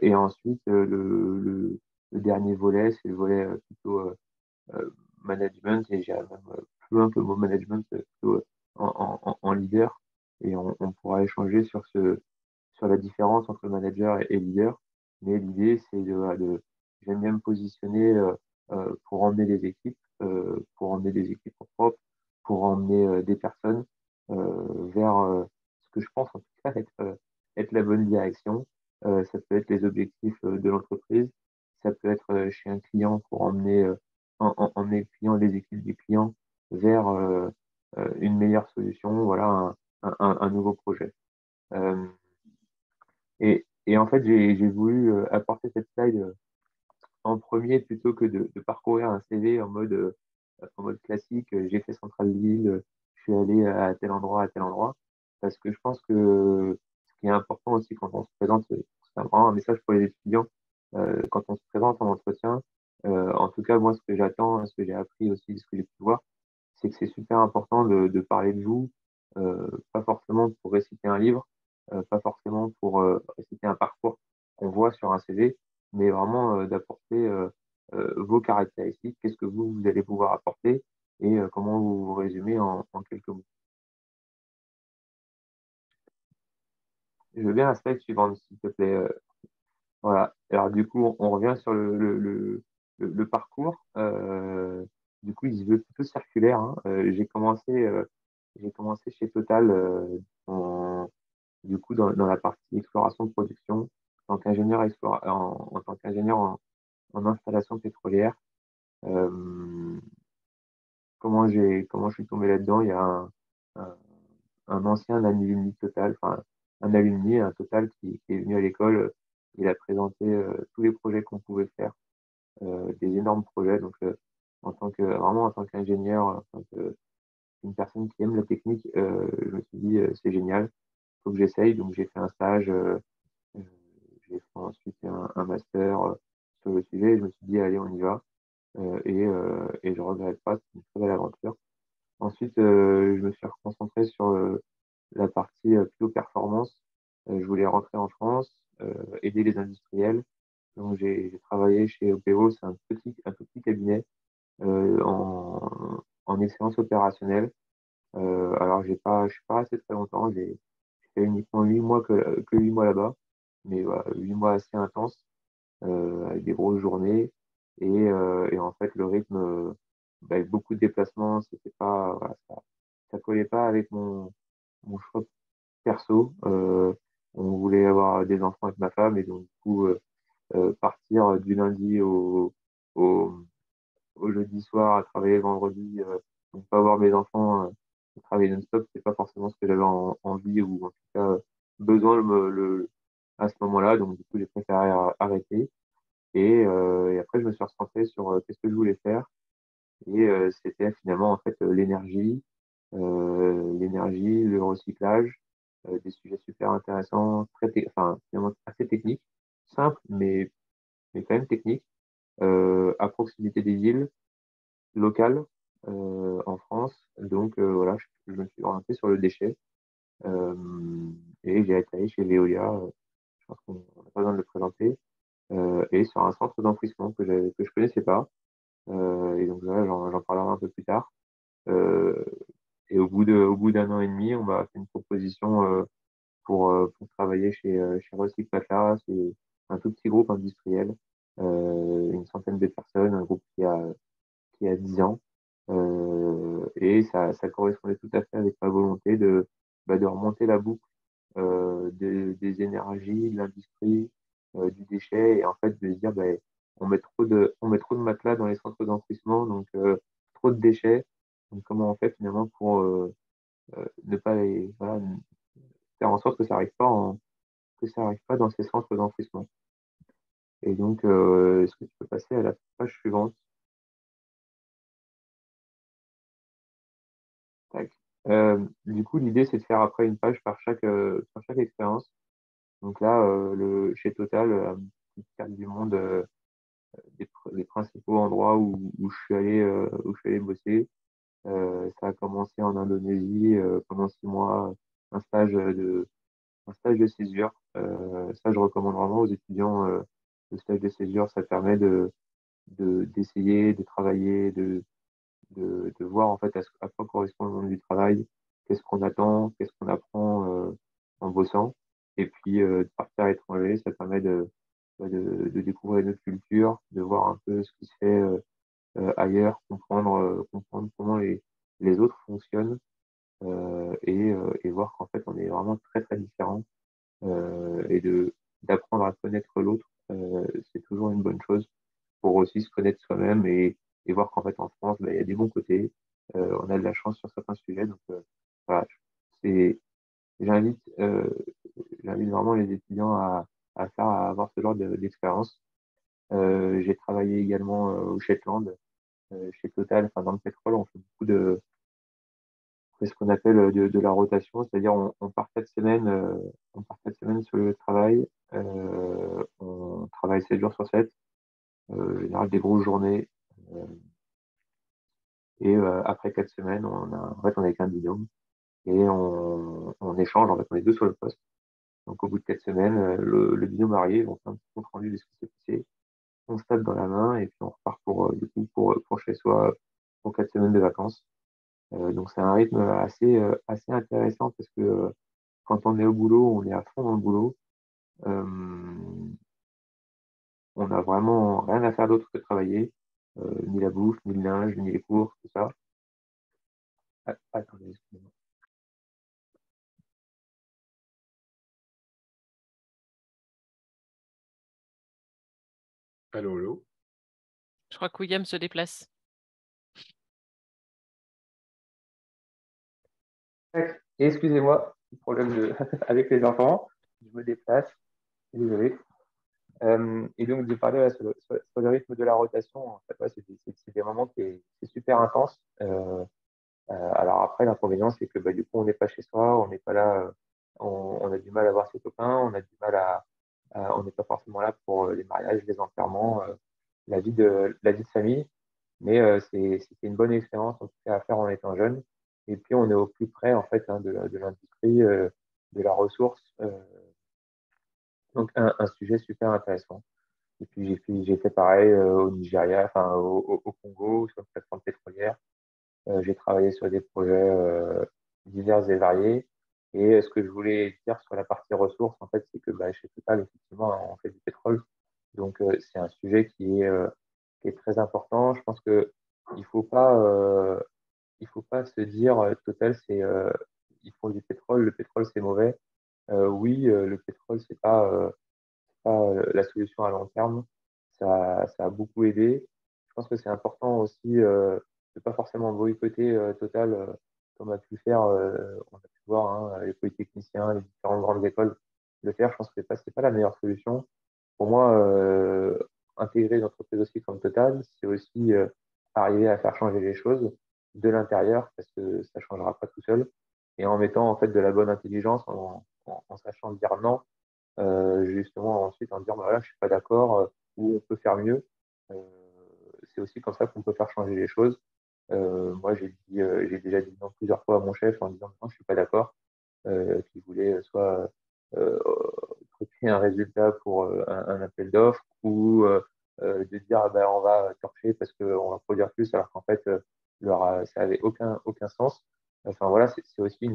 Et ensuite, le dernier volet, c'est le volet plutôt management, et j'irais même plus loin que le mot management, plutôt en leader. Et on pourra échanger sur la différence entre manager et leader. Mais l'idée, c'est j'aime bien me positionner pour emmener des équipes propres, pour emmener des personnes vers ce que je pense en tout cas être la bonne direction. Ça peut être les objectifs de l'entreprise, ça peut être chez un client pour emmener le client, les équipes du client vers une meilleure solution, voilà, un nouveau projet. Et en fait, j'ai voulu apporter cette slide en premier plutôt que de parcourir un CV en mode classique. J'ai fait Centrale-Ville, je suis allé à tel endroit, à tel endroit. Parce que je pense que ce qui est important aussi quand on se présente, c'est vraiment un message pour les étudiants, quand on se présente en entretien, en tout cas, moi, ce que j'attends, ce que j'ai appris aussi, ce que j'ai pu voir, c'est que c'est super important de parler de vous, pas forcément pour réciter un livre, pas forcément pour réciter un parcours qu'on voit sur un CV, mais vraiment d'apporter vos caractéristiques, qu'est-ce que vous allez pouvoir apporter et comment vous vous résumez en quelques mots. Je veux bien la slide suivante, s'il te plaît. Voilà. Alors, du coup, on revient sur le parcours. Du coup, il se veut plutôt circulaire, hein. J'ai commencé chez Total du coup, dans la partie exploration de production en tant qu'ingénieur en tant qu'ingénieur en installation pétrolière. Euh, comment je suis tombé là-dedans? Il y a un, un ancien alumni Total, enfin un alumni, un Total qui est venu à l'école. Il a présenté tous les projets qu'on pouvait faire, des énormes projets. Donc, vraiment en tant qu'ingénieur, en tant qu'une personne qui aime la technique, je me suis dit c'est génial, faut que j'essaye. Donc, j'ai fait un stage, euh, j'ai fait ensuite un master sur le sujet. Et je me suis dit allez, on y va. Et je regrette pas, c'est une très belle aventure. Ensuite, je me suis concentré sur la partie plutôt performance. Je voulais rentrer en France, aider les industriels. Donc, j'ai travaillé chez OPO, c'est un tout petit cabinet en excellence opérationnelle. Alors, je suis pas resté très longtemps. J'ai fait uniquement 8 mois que 8 mois là-bas, mais voilà, 8 mois assez intenses, avec des grosses journées. Et en fait, le rythme, avec beaucoup de déplacements, c'était pas, voilà, ça collait pas avec mon choix perso. On voulait avoir des enfants avec ma femme et donc du coup partir du lundi au, au jeudi soir à travailler le vendredi, donc pas voir mes enfants travailler non-stop, c'est pas forcément ce que j'avais envie ou en tout cas besoin à ce moment-là. Donc du coup j'ai préféré arrêter et après je me suis recentré sur qu'est-ce que je voulais faire et c'était finalement en fait l'énergie, le recyclage, des sujets super intéressants, enfin, finalement assez techniques, simples, mais quand même techniques, à proximité des villes, locales, en France. Donc, voilà, je me suis orienté sur le déchet euh, et j'ai atterri chez Veolia, je pense qu'on n'a pas besoin de le présenter, et sur un centre d'enfouissement que je connaissais pas. Et donc là, j'en parlerai un peu plus tard. Euh, et au bout d'un an et demi, on m'a fait une proposition pour travailler chez Recyc Matelas. C'est un tout petit groupe industriel, une centaine de personnes, un groupe qui a 10 ans. Et ça correspondait tout à fait avec ma volonté de remonter la boucle des énergies, de l'industrie, du déchet, et en fait de se dire on met trop de matelas dans les centres d'enfouissement, donc trop de déchets. Donc comment on fait finalement pour ne pas voilà, faire en sorte que ça arrive pas que ça arrive pas dans ces centres d'enfouissement. Et donc, est-ce que tu peux passer à la page suivante? Tac. Du coup, l'idée, c'est de faire après une page par chaque expérience. Donc là, chez Total, une petite carte du monde, des principaux endroits où où je suis allé bosser. Ça a commencé en Indonésie pendant 6 mois, un stage de, un stage de césure. Ça, je recommande vraiment aux étudiants. Le stage de césure, ça permet d'essayer, de travailler, de voir en fait à quoi correspond le monde du travail, qu'est-ce qu'on attend, qu'est-ce qu'on apprend en bossant. Et puis de partir à l'étranger, ça permet de découvrir une autre culture, de voir un peu ce qui se fait ailleurs, comprendre comment les autres fonctionnent et voir qu'en fait on est vraiment très très différents et d'apprendre à connaître l'autre, c'est toujours une bonne chose pour aussi se connaître soi-même et voir qu'en fait en France, il y a des bons côtés, on a de la chance sur certains sujets. Donc voilà, c'est, j'invite, euh, j'invite vraiment les étudiants à avoir ce genre d'expérience. J'ai travaillé également au Shetland, chez Total, enfin dans le pétrole, on fait beaucoup c'est ce qu'on appelle de la rotation, c'est-à-dire on part 4 semaines sur le travail, on travaille 7 jours sur 7, en général des grosses journées. euh, Et après 4 semaines, en fait, on est qu'un binôme. et on échange, en fait, on est deux sur le poste. Donc, au bout de 4 semaines, le binôme arrive, on fait un petit compte rendu de ce qui s'est passé, on se tape dans la main et puis on repart pour chez soi pour 4 semaines de vacances. Donc, c'est un rythme assez intéressant parce que quand on est au boulot, on est à fond dans le boulot. On n'a vraiment rien à faire d'autre que travailler, ni la bouffe, ni le linge, ni les cours, tout ça. Ah, attendez, excusez-moi. Allô, allô. Je crois que William se déplace. Excusez-moi, petit problème avec les enfants, je me déplace, désolé. Et donc, de parler sur le rythme de la rotation, en fait, ouais, c'est des moments c'est super intense. Alors après, l'inconvénient, c'est que du coup, on n'est pas chez soi, on n'est pas là, on a du mal à voir ses copains, on a du mal on n'est pas forcément là pour les mariages, les enterrements, la vie de famille. Mais c'était une bonne expérience en tout cas à faire en étant jeune. Et puis, on est au plus près en fait de l'industrie, de la ressource. Donc, un sujet super intéressant. Et puis, j'ai fait pareil au Nigeria, enfin au Congo, sur une plateforme pétrolière. J'ai travaillé sur des projets divers et variés. Et ce que je voulais dire sur la partie ressources, en fait, c'est que chez Total, effectivement, on fait du pétrole. Donc, c'est un sujet qui est très important. Je pense que il faut pas, euh, il faut pas se dire Total, ils font du pétrole, le pétrole, c'est mauvais. Oui, le pétrole, c'est pas la solution à long terme. Ça a beaucoup aidé. Je pense que c'est important aussi de ne pas forcément boycotter Total comme a pu le faire, on a pu voir les polytechniciens, les différentes grandes écoles le faire. Je pense que c'est pas la meilleure solution. Pour moi, intégrer une entreprise aussi comme Total, c'est aussi arriver à faire changer les choses de l'intérieur parce que ça ne changera pas tout seul. Et en mettant en fait de la bonne intelligence, en sachant dire non justement ensuite en disant voilà, je suis pas d'accord ou on peut faire mieux. Euh, c'est aussi comme ça qu'on peut faire changer les choses. Moi, j'ai déjà dit non plusieurs fois à mon chef en disant non, je suis pas d'accord, qu'il voulait soit truquer un résultat pour un appel d'offres ou de dire on va torcher parce qu'on va produire plus alors qu'en fait ça avait aucun sens. Enfin voilà, c'est aussi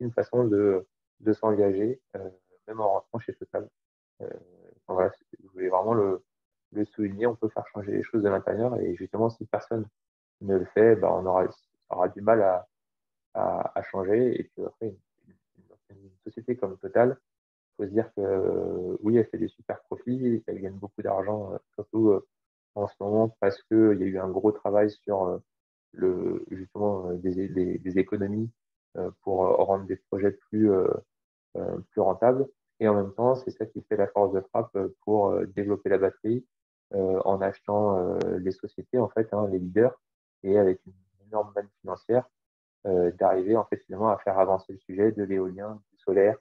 une façon de s'engager, même en rentrant chez Total. Enfin, voilà, je voulais vraiment le souligner. On peut faire changer les choses de l'intérieur et justement, si personne ne le fait, on aura du mal à changer. Et puis après, une société comme Total, il faut se dire que oui, elle fait des super profits, elle gagne beaucoup d'argent, surtout en ce moment parce qu'il y a eu un gros travail sur justement des économies pour rendre des projets plus rentables. Et en même temps, c'est ça qui fait la force de frappe pour développer la batterie en achetant les sociétés, en fait, les leaders, et avec une énorme manne financière, d'arriver en fait finalement à faire avancer le sujet de l'éolien, du solaire,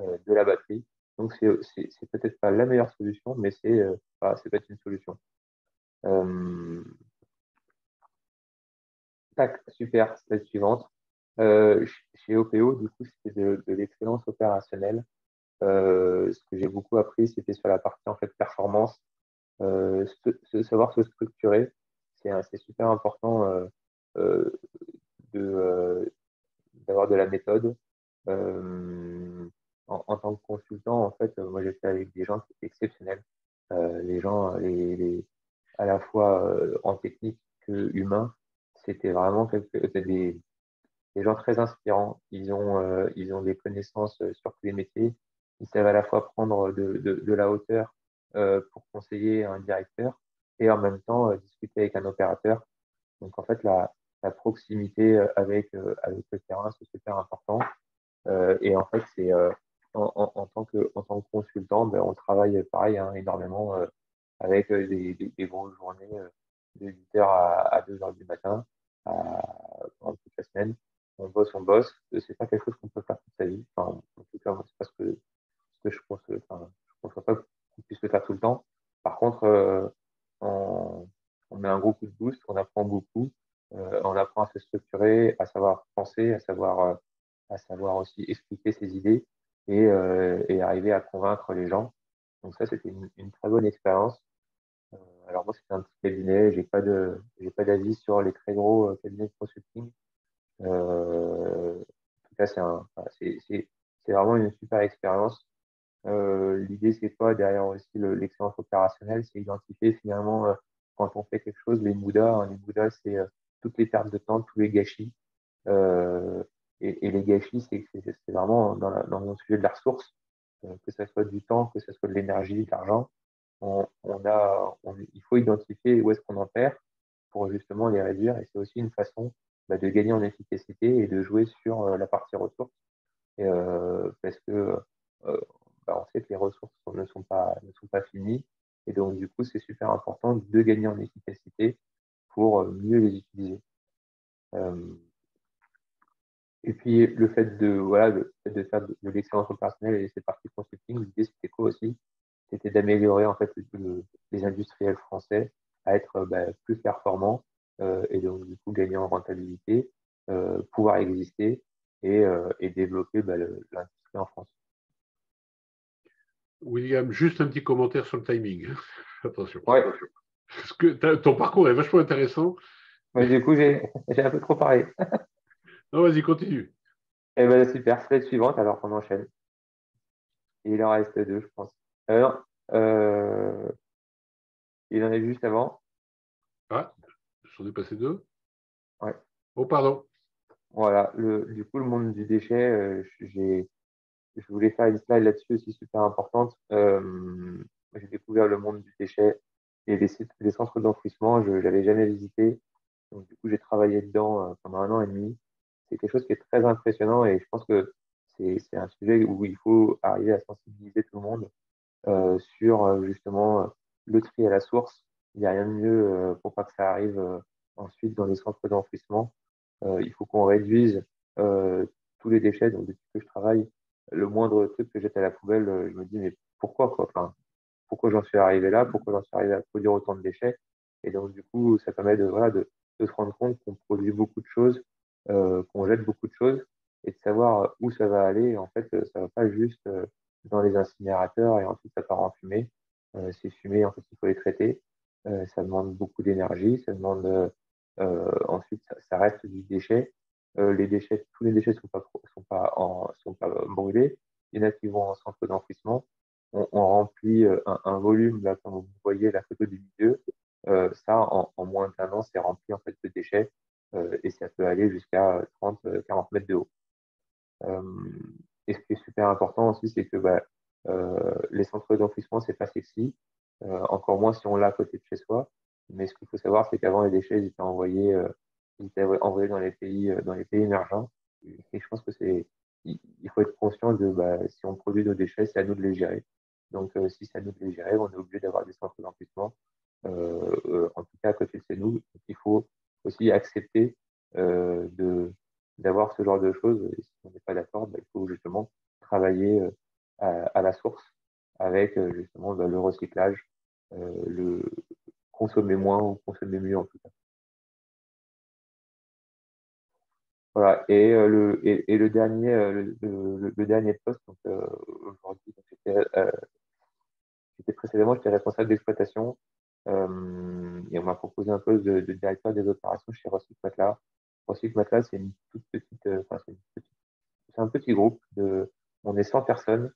de la batterie. Donc c'est peut-être pas la meilleure solution, mais c'est peut-être une solution. Tac, super, slide suivante. Chez OPO, du coup, c'était de l'excellence opérationnelle. Ce que j'ai beaucoup appris, c'était sur la partie en fait performance, savoir se structurer. C'est super important euh, d'avoir de la méthode. En tant que consultant, en fait, moi j'étais avec des gens qui étaient exceptionnels. Les gens, à la fois en technique que humain, c'était vraiment des gens très inspirants. Ils ont des connaissances sur tous les métiers. Ils savent à la fois prendre de la hauteur pour conseiller un directeur et en même temps discuter avec un opérateur. Donc en fait, la proximité avec le terrain, c'est super important. Et en fait, en tant que consultant, on travaille pareil énormément avec des grosses journées de 8h à 2h du matin pendant toute la semaine. On bosse, on bosse. C'est pas quelque chose qu'on peut faire toute sa vie. Enfin, en tout cas, moi, c'est pas ce que je pense. Enfin, je ne conçois pas qu'on puisse le faire tout le temps. Par contre, on, on met un gros coup de boost, on apprend beaucoup, on apprend à se structurer, à savoir penser, à savoir à savoir aussi expliquer ses idées et arriver à convaincre les gens. Donc ça, c'était une très bonne expérience. Alors moi, c'était un petit cabinet, j'ai pas d'avis sur les très gros cabinets de consulting. En tout cas, c'est vraiment une super expérience. L'idée, c'est quoi derrière aussi l'excellence opérationnelle, c'est identifier finalement quand on fait quelque chose, les Moudas. Hein, les Moudas, c'est toutes les pertes de temps, tous les gâchis. Euh, et les gâchis, c'est vraiment dans le sujet de la ressource, que ce soit du temps, que ce soit de l'énergie, de l'argent. Il faut identifier où est-ce qu'on en perd pour justement les réduire. Et c'est aussi une façon de gagner en efficacité et de jouer sur la partie ressources. Parce que on sait que les ressources ne sont pas finies. Et donc, du coup, c'est super important de gagner en efficacité pour mieux les utiliser. Et puis, le fait de faire de l'excellence opérationnelle et cette partie consulting, l'idée, c'était quoi aussi? C'était d'améliorer, en fait, les industriels français à être plus performants et donc, du coup, gagner en rentabilité, pouvoir exister et développer l'industrie en France. William, juste un petit commentaire sur le timing. Attention. Ouais. Parce que ton parcours est vachement intéressant. Mais du coup, j'ai un peu trop parlé. Non, vas-y, continue. Eh ben, super, slide suivante, alors on enchaîne. Et il en reste deux, je pense. Alors, il en est juste avant. Ah, j'en ai passé deux. Ouais. Oh, pardon. Voilà, du coup, le monde du déchet, je voulais faire une slide là-dessus aussi super importante. J'ai découvert le monde du déchet et les centres d'enfouissement, je n'avais jamais visité. Donc, du coup, j'ai travaillé dedans pendant 1 an et demi. C'est quelque chose qui est très impressionnant et je pense que c'est un sujet où il faut arriver à sensibiliser tout le monde sur justement le tri à la source. Il n'y a rien de mieux pour pas que ça arrive ensuite dans les centres d'enfouissement. Il faut qu'on réduise tous les déchets. Donc, depuis que je travaille, le moindre truc que jette à la poubelle, je me dis, mais pourquoi, quoi? Enfin, pourquoi j'en suis arrivé là? Pourquoi j'en suis arrivé à produire autant de déchets? Et donc, du coup, ça permet de se rendre compte qu'on produit beaucoup de choses, qu'on jette beaucoup de choses et de savoir où ça va aller. En fait, ça va pas juste dans les incinérateurs et ensuite ça part en fumée. Ces fumées, en fait, il faut les traiter. Ça demande beaucoup d'énergie, ça demande ensuite ça reste du déchet. Tous les déchets sont pas brûlés. Il y en a qui vont en centre d'enfouissement. On remplit un volume, là, comme vous voyez la photo du milieu. Ça, en moins d'1 an, c'est rempli en fait de déchets et ça peut aller jusqu'à 30, 40 mètres de haut. Et ce qui est super important aussi, c'est que les centres d'enfouissement, c'est pas sexy, encore moins si on l'a à côté de chez soi. Mais ce qu'il faut savoir, c'est qu'avant, les déchets ils étaient envoyés dans les pays émergents. Et je pense que il faut être conscient de si on produit nos déchets, c'est à nous de les gérer. Donc, si c'est à nous de les gérer, on est obligé d'avoir des centres d'enfouissement, en tout cas à côté de chez nous. Donc, il faut aussi accepter d'avoir ce genre de choses. Et si on n'est pas d'accord, il faut justement travailler à la source avec justement le recyclage, le consommer moins ou consommer mieux en tout cas. Voilà. Et le dernier, le dernier poste, donc aujourd'hui, j'étais précédemment, j'étais responsable d'exploitation et on m'a proposé un poste de directeur des opérations chez Recyc Matelas. Recyc Matelas, c'est une toute petite, c'est un petit groupe on est 100 personnes.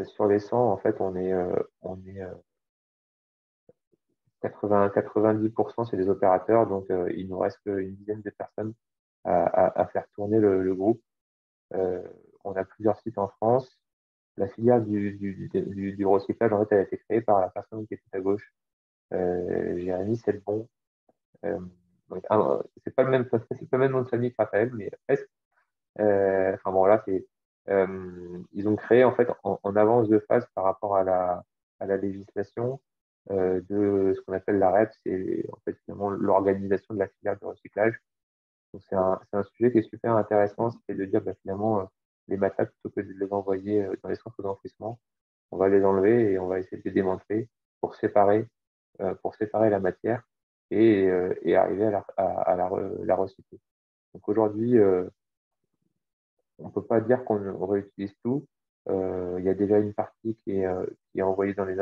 Sur les 100, en fait, on est 90%, c'est des opérateurs, donc il nous reste une dizaine de personnes à faire tourner le groupe. On a plusieurs sites en France. La filière du recyclage, en fait, elle a été créée par la personne qui est tout à gauche, Jérémy Selbon. C'est pas c'est pas le même nom de famille que Raphaël, mais presque. Enfin bon, là, ils ont créé en fait en avance de phase par rapport à la législation de ce qu'on appelle la REP, c'est en fait finalement l'organisation de la filière de recyclage. Donc c'est un sujet qui est super intéressant, c'est de dire finalement les matelas, plutôt que de les envoyer dans les centres d'enfouissement, on va les enlever et on va essayer de les démanteler pour séparer la matière et arriver à la recycler. Donc aujourd'hui, on peut pas dire qu'on réutilise tout. Il y a déjà une partie qui est envoyée dans chez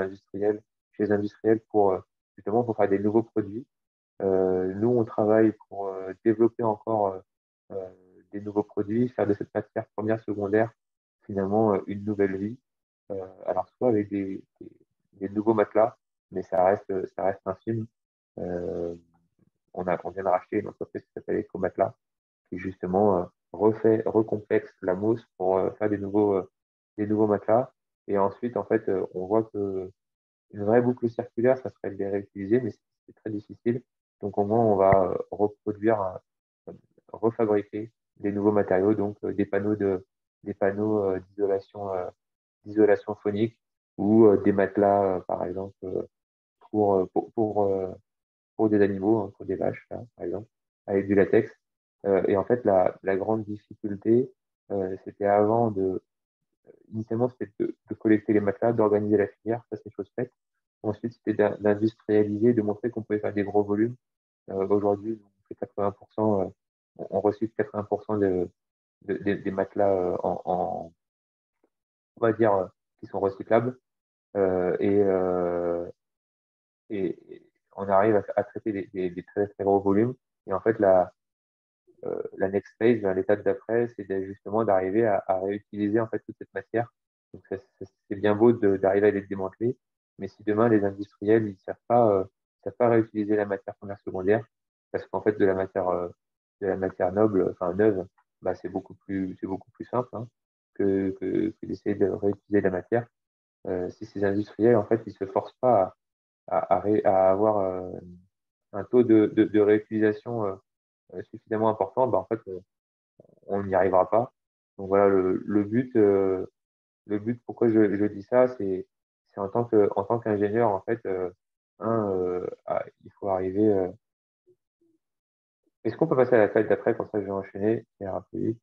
les industriels justement pour faire des nouveaux produits. Nous, on travaille pour développer encore des nouveaux produits, faire de cette matière première, secondaire, finalement, une nouvelle vie. Alors, soit avec des nouveaux matelas, mais ça reste infime. On vient de racheter une entreprise qui s'appelle Ecomatelas, qui justement recomplexe la mousse pour faire des nouveaux matelas. Et ensuite, en fait, on voit que une vraie boucle circulaire, ça serait de les réutiliser, mais c'est très difficile. Donc, au moins, on va refabriquer des nouveaux matériaux, donc des panneaux d'isolation phonique ou des matelas, par exemple, pour des animaux, hein, pour des vaches, là, par exemple, avec du latex. Et en fait, la grande difficulté, c'était initialement, c'était de collecter les matelas, d'organiser la filière, ça c'est chose faite. Ensuite, c'était d'industrialiser, de montrer qu'on pouvait faire des gros volumes. Aujourd'hui, on fait 80%, on recycle 80% des matelas on va dire, qui sont recyclables. Et on arrive à traiter des très, très gros volumes. Et en fait, la next phase, l'étape d'après, c'est justement d'arriver à réutiliser en fait toute cette matière. Donc, c'est bien beau d'arriver à les démanteler, mais si demain les industriels ils savent pas réutiliser la matière première secondaire, parce qu'en fait de la matière noble, enfin neuve, bah, c'est beaucoup plus simple hein, que d'essayer de réutiliser la matière. Si ces industriels en fait ils se forcent pas à avoir un taux de réutilisation suffisamment important, bah, en fait, on n'y arrivera pas. Donc voilà, le but pourquoi je dis ça, c'est en tant qu'ingénieur, en fait, il faut arriver. Est-ce qu'on peut passer à la slide d'après, comme ça je vais enchaîner, c'est un peu vite.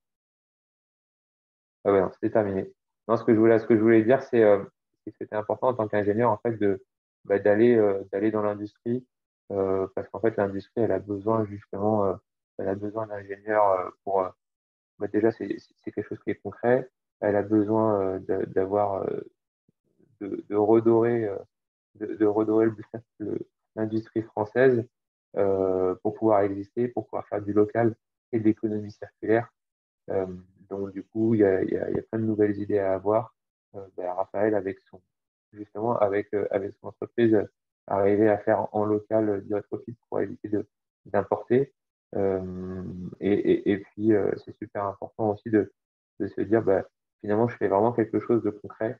Ah ouais, non, c'était terminé. Non, ce que je voulais dire, c'est que c'était important en tant qu'ingénieur, en fait, d'aller dans l'industrie, parce qu'en fait, l'industrie, elle a besoin justement, elle a besoin d'ingénieurs pour déjà, c'est quelque chose qui est concret. Elle a besoin d'avoir, de redorer, de redorer l'industrie française pour pouvoir exister, pour pouvoir faire du local et de l'économie circulaire. Euh, donc, du coup, il y a plein de nouvelles idées à avoir. Raphaël, justement, avec son entreprise, arriver à faire en local du rétrofit pour éviter d'importer. Et puis, c'est super important aussi de se dire, finalement, je fais vraiment quelque chose de concret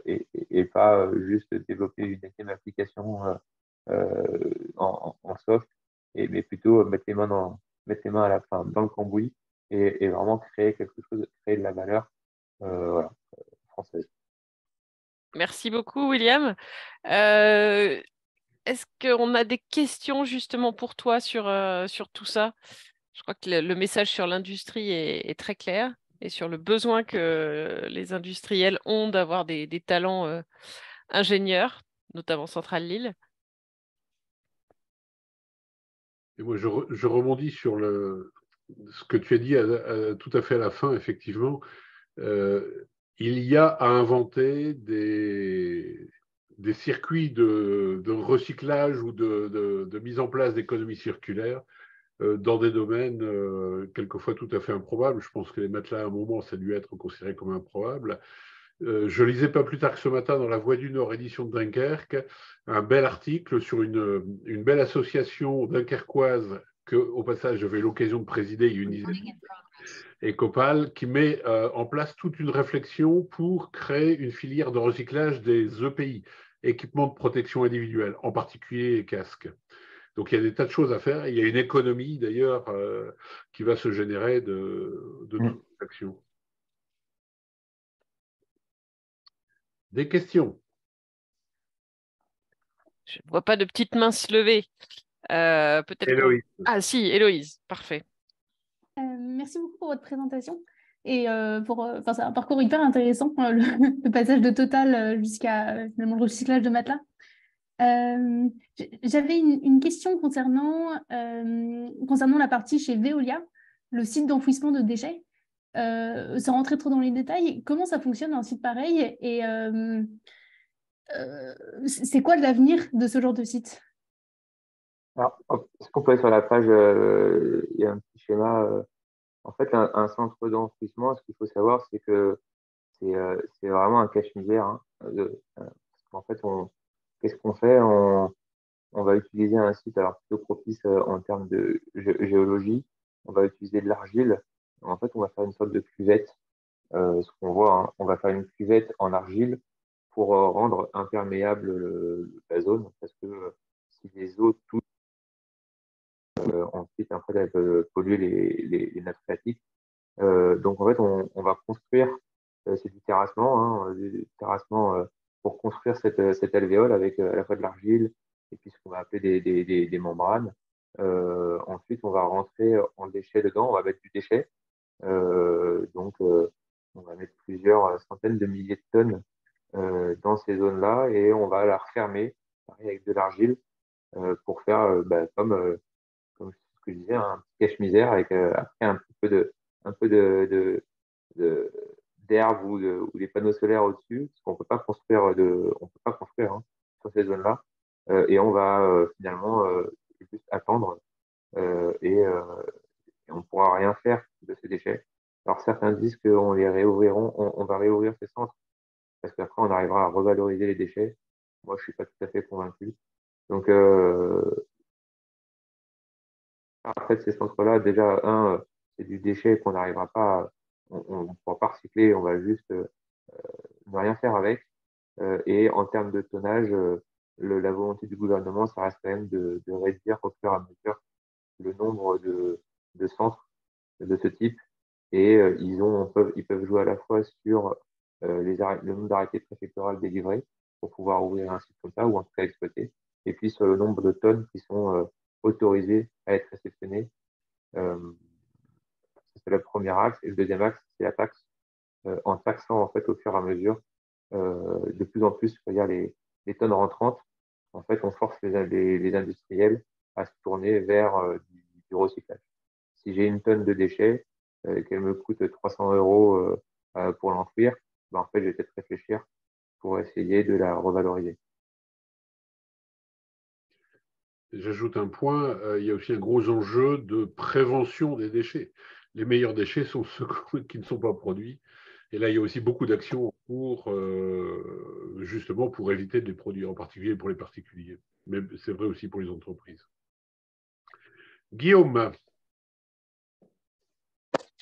et pas juste développer une deuxième application en soft, mais plutôt mettre les mains à la fin dans le cambouis et vraiment créer quelque chose, créer de la valeur voilà, française. Merci beaucoup, William. Est-ce qu'on a des questions justement pour toi sur tout ça? Je crois que le message sur l'industrie est très clair et sur le besoin que les industriels ont d'avoir des talents ingénieurs, notamment Centrale Lille. Et moi, je rebondis sur ce que tu as dit tout à fait à la fin, effectivement. Il y a à inventer des circuits de recyclage ou de mise en place d'économie circulaire dans des domaines quelquefois tout à fait improbables. Je pense que les matelas, à un moment, ça a dû être considéré comme improbable. Je lisais pas plus tard que ce matin dans La Voix du Nord, édition de Dunkerque, un bel article sur une belle association dunkerquoise que, au passage, j'avais l'occasion de présider il y a une dizaine Ecopal, qui met en place toute une réflexion pour créer une filière de recyclage des EPI, équipements de protection individuelle, en particulier casques. Donc il y a des tas de choses à faire. Il y a une économie d'ailleurs qui va se générer de toute cette action. Des questions? Je ne vois pas de petites mains se lever. Peut-être Héloïse. Ah si, Héloïse, parfait. Merci beaucoup pour votre présentation. Et c'est un parcours hyper intéressant, le passage de Total jusqu'à finalement le recyclage de matelas. J'avais une question concernant la partie chez Veolia, le site d'enfouissement de déchets. sans rentrer trop dans les détails, comment ça fonctionne un site pareil et c'est quoi l'avenir de ce genre de site? Alors, ce qu'on peut aller sur la page, il y a un petit schéma. En fait, un centre d'enfouissement, ce qu'il faut savoir, c'est que c'est vraiment un cache-misère. Hein, parce qu'en fait, qu'est-ce qu'on fait? On va utiliser un site alors plutôt propice en termes de géologie. On va utiliser de l'argile. En fait, on va faire une sorte de cuvette. Ce qu'on voit, hein, on va faire une cuvette en argile pour rendre imperméable la zone, parce que si les eaux touchent, ensuite, après, elles peuvent polluer les nappes phréatiques. Donc, en fait, on va construire, c'est du terrassement, hein, du terrassement pour construire cette alvéole avec à la fois de l'argile et puis ce qu'on va appeler des membranes. Ensuite, on va rentrer en déchet dedans, on va mettre du déchet. On va mettre plusieurs centaines de milliers de tonnes dans ces zones-là et on va la refermer pareil, avec de l'argile pour faire comme ce que je disais, un petit cache-misère avec après un peu de- d'herbe ou des panneaux solaires au-dessus, parce qu'on peut pas construire on peut pas construire hein, sur ces zones-là. Et on va finalement juste attendre et on pourra rien faire de ces déchets. Alors certains disent qu'on les réouvriront, on va réouvrir ces centres parce qu'après on arrivera à revaloriser les déchets. Moi, je suis pas tout à fait convaincu. Donc, après, ces centres-là, déjà, c'est du déchet qu'on n'arrivera pas, on ne pourra pas recycler, on va juste ne rien faire avec. Et en termes de tonnage, la volonté du gouvernement, ça reste quand même de réduire au fur et à mesure le nombre de centres de ce type. Et ils peuvent jouer à la fois sur le nombre d'arrêtés préfectoraux délivrés pour pouvoir ouvrir un site comme ça, ou en tout cas exploiter, et puis sur le nombre de tonnes qui sont autorisées à être réceptionnées. C'est le premier axe. Et le deuxième axe, c'est la taxe. En taxant en fait au fur et à mesure, de plus en plus, c'est-à-dire les tonnes rentrantes, en fait, on force les industriels à se tourner vers du recyclage. Si j'ai une tonne de déchets, qu'elle me coûte 300 euros pour l'enfouir, ben, en fait, je vais peut-être réfléchir pour essayer de la revaloriser. J'ajoute un point, il y a aussi un gros enjeu de prévention des déchets. Les meilleurs déchets sont ceux qui ne sont pas produits. Et là, il y a aussi beaucoup d'actions pour justement pour éviter de les produire, en particulier pour les particuliers. Mais c'est vrai aussi pour les entreprises. Guillaume.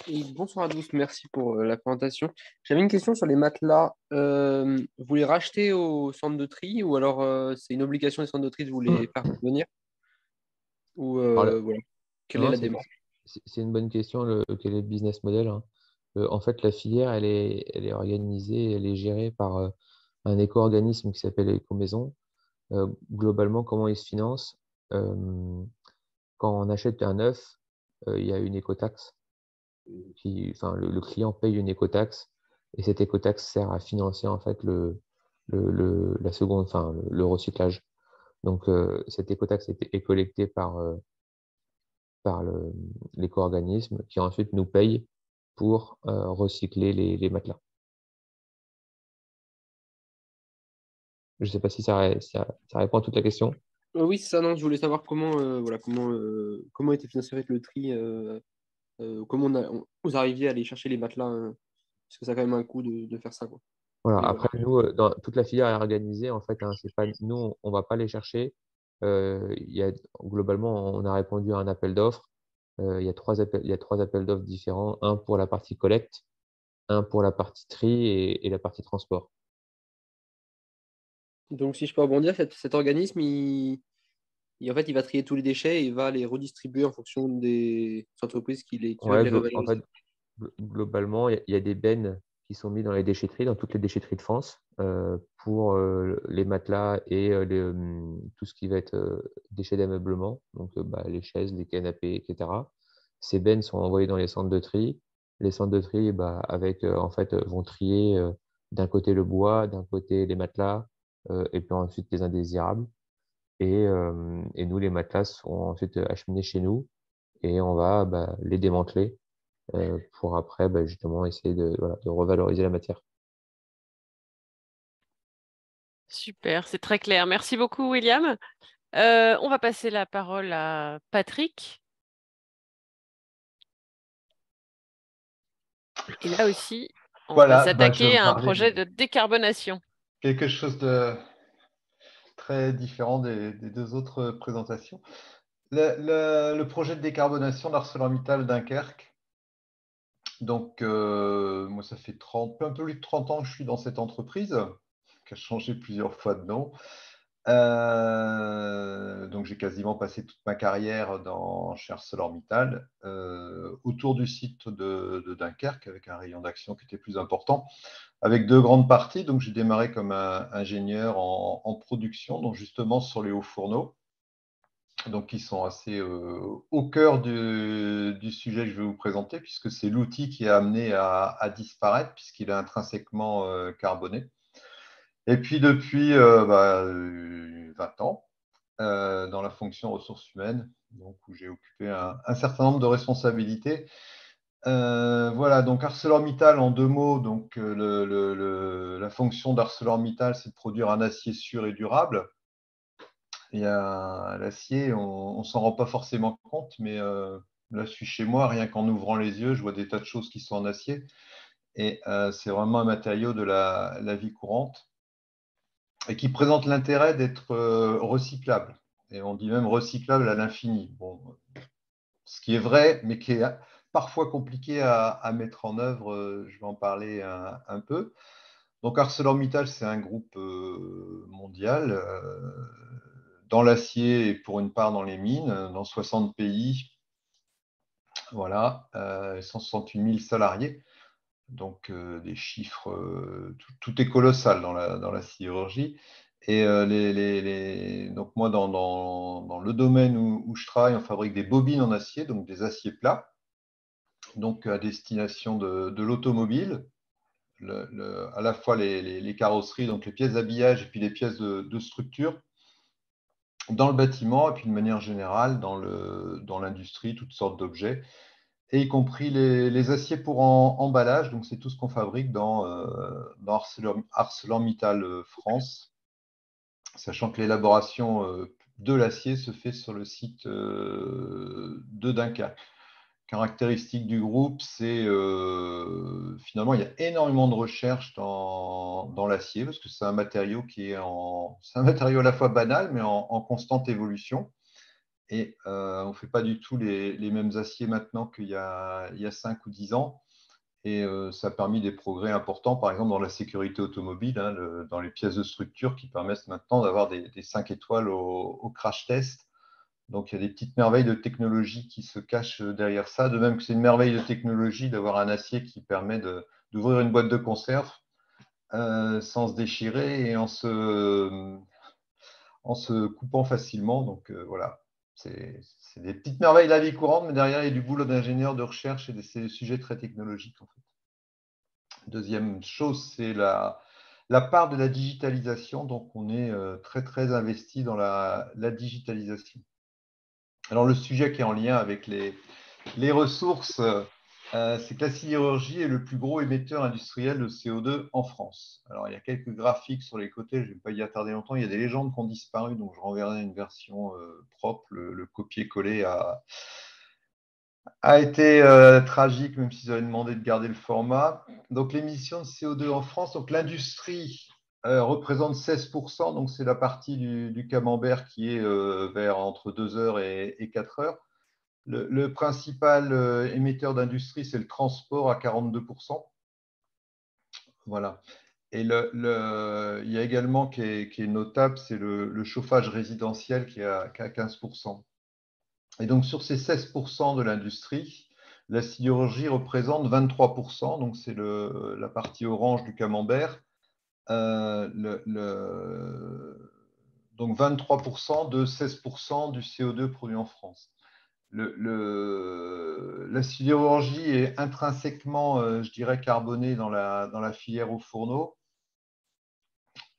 Et bonsoir à tous, merci pour la présentation. J'avais une question sur les matelas. Vous les rachetez au centre de tri ou alors c'est une obligation des centres de tri de vous les faire venir? Ou voilà. Quelle est la démarche? C'est une bonne question, quel est le business model, hein. En fait, la filière, elle est organisée, elle est gérée par un éco-organisme qui s'appelle Éco-Maison. Globalement, comment ils se financent? Quand on achète un œuf, il y a une écotaxe. Le client paye une écotaxe et cette écotaxe sert à financer en fait la seconde, le recyclage. Donc cette écotaxe est collectée par l'éco-organisme qui ensuite nous paye pour recycler les matelas. Je ne sais pas si ça répond à toute la question. Oui, c'est ça, non, je voulais savoir comment était financé le tri, comment vous arriviez à aller chercher les matelas, parce que ça a quand même un coût de faire ça, quoi. Voilà. Et, Après, nous, toute la filière est organisée. En fait, hein, c'est pas, nous, on ne va pas les chercher. Globalement, on a répondu à un appel d'offres. Il y a trois appels d'offres différents. Un pour la partie collecte, un pour la partie tri et la partie transport. donc, si je peux rebondir, cet organisme, en fait, il va trier tous les déchets et il va les redistribuer en fonction des entreprises qui veulent les En revaloriser. fait, globalement, il y a des bennes qui sont mis dans les déchetteries, dans toutes les déchetteries de France, pour les matelas et tout ce qui va être déchets d'ameublement, donc les chaises, les canapés, etc. Ces bennes sont envoyées dans les centres de tri. Les centres de tri, vont trier d'un côté le bois, d'un côté les matelas, et puis ensuite les indésirables. Et nous, les matelas seront ensuite acheminés chez nous et on va les démanteler pour après justement essayer de revaloriser la matière. Super, c'est très clair. Merci beaucoup, William. On va passer la parole à Patrick. Et là aussi, on va Voilà, je s'attaquer vais à un parler projet de de décarbonation. quelque chose de très différent des deux autres présentations. Le projet de décarbonation d'ArcelorMittal Dunkerque. Donc, moi, ça fait un peu plus de 30 ans que je suis dans cette entreprise, qui a changé plusieurs fois de nom. Donc, j'ai quasiment passé toute ma carrière chez ArcelorMittal, autour du site de Dunkerque, avec un rayon d'action qui était plus important, avec deux grandes parties. Donc, j'ai démarré comme ingénieur en production, donc justement sur les hauts fourneaux, donc qui sont assez au cœur du sujet que je vais vous présenter, puisque c'est l'outil qui est amené à disparaître, puisqu'il est intrinsèquement carboné. Et puis depuis 20 ans, dans la fonction ressources humaines, donc, où j'ai occupé un certain nombre de responsabilités. Voilà, donc ArcelorMittal en deux mots, donc la fonction d'ArcelorMittal, c'est de produire un acier sûr et durable. Et l'acier, on ne s'en rend pas forcément compte, mais là, je suis chez moi, rien qu'en ouvrant les yeux, je vois des tas de choses qui sont en acier. Et c'est vraiment un matériau de la vie courante et qui présente l'intérêt d'être recyclable. Et on dit même recyclable à l'infini. Bon, ce qui est vrai, mais qui est parfois compliqué à mettre en œuvre. Je vais en parler un peu. Donc ArcelorMittal, c'est un groupe mondial dans l'acier et pour une part dans les mines, dans 60 pays. Voilà, 168 000 salariés. Donc des chiffres, tout est colossal dans la sidérurgie. Et donc moi, dans le domaine où je travaille, on fabrique des bobines en acier, donc des aciers plats, donc à destination de l'automobile, à la fois les carrosseries, donc les pièces d'habillage et puis les pièces de structure, dans le bâtiment et puis de manière générale dans l'industrie, toutes sortes d'objets, et y compris les aciers pour emballage. Donc, c'est tout ce qu'on fabrique dans ArcelorMittal France, sachant que l'élaboration de l'acier se fait sur le site de Dunkerque. Caractéristique du groupe, c'est finalement, il y a énormément de recherche dans l'acier, parce que c'est un matériau c'est un matériau à la fois banal, mais en constante évolution. Et on ne fait pas du tout les mêmes aciers maintenant qu'il y a 5 ou 10 ans. Et ça a permis des progrès importants, par exemple dans la sécurité automobile, hein, dans les pièces de structure qui permettent maintenant d'avoir des 5 étoiles au crash test. Donc il y a des petites merveilles de technologie qui se cachent derrière ça. De même que c'est une merveille de technologie d'avoir un acier qui permet d'ouvrir une boîte de conserve sans se déchirer et en se coupant facilement. Donc voilà. C'est des petites merveilles de la vie courante, mais derrière, il y a du boulot d'ingénieur, de recherche et c'est des sujets très technologiques. En fait. Deuxième chose, c'est la part de la digitalisation. Donc, on est très, très investi dans la digitalisation. Alors, le sujet qui est en lien avec les ressources, c'est que la sidérurgie est le plus gros émetteur industriel de CO2 en France. Alors, il y a quelques graphiques sur les côtés, je ne vais pas y attarder longtemps. Il y a des légendes qui ont disparu, donc je renverrai une version propre. Le copier-coller a été tragique, même s'ils avaient demandé de garder le format. Donc, l'émission de CO2 en France, donc l'industrie représente 16%, donc c'est la partie du camembert qui est vers entre 2 heures et 4 heures. Le principal émetteur d'industrie, c'est le transport à 42%. Voilà. Et il y a également qui est notable, c'est le chauffage résidentiel qui est à 15%. Et donc, sur ces 16% de l'industrie, la sidérurgie représente 23%, donc c'est la partie orange du camembert. Donc 23% de 16% du CO2 produit en France. La sidérurgie est intrinsèquement, je dirais, carbonée dans la filière au fourneau.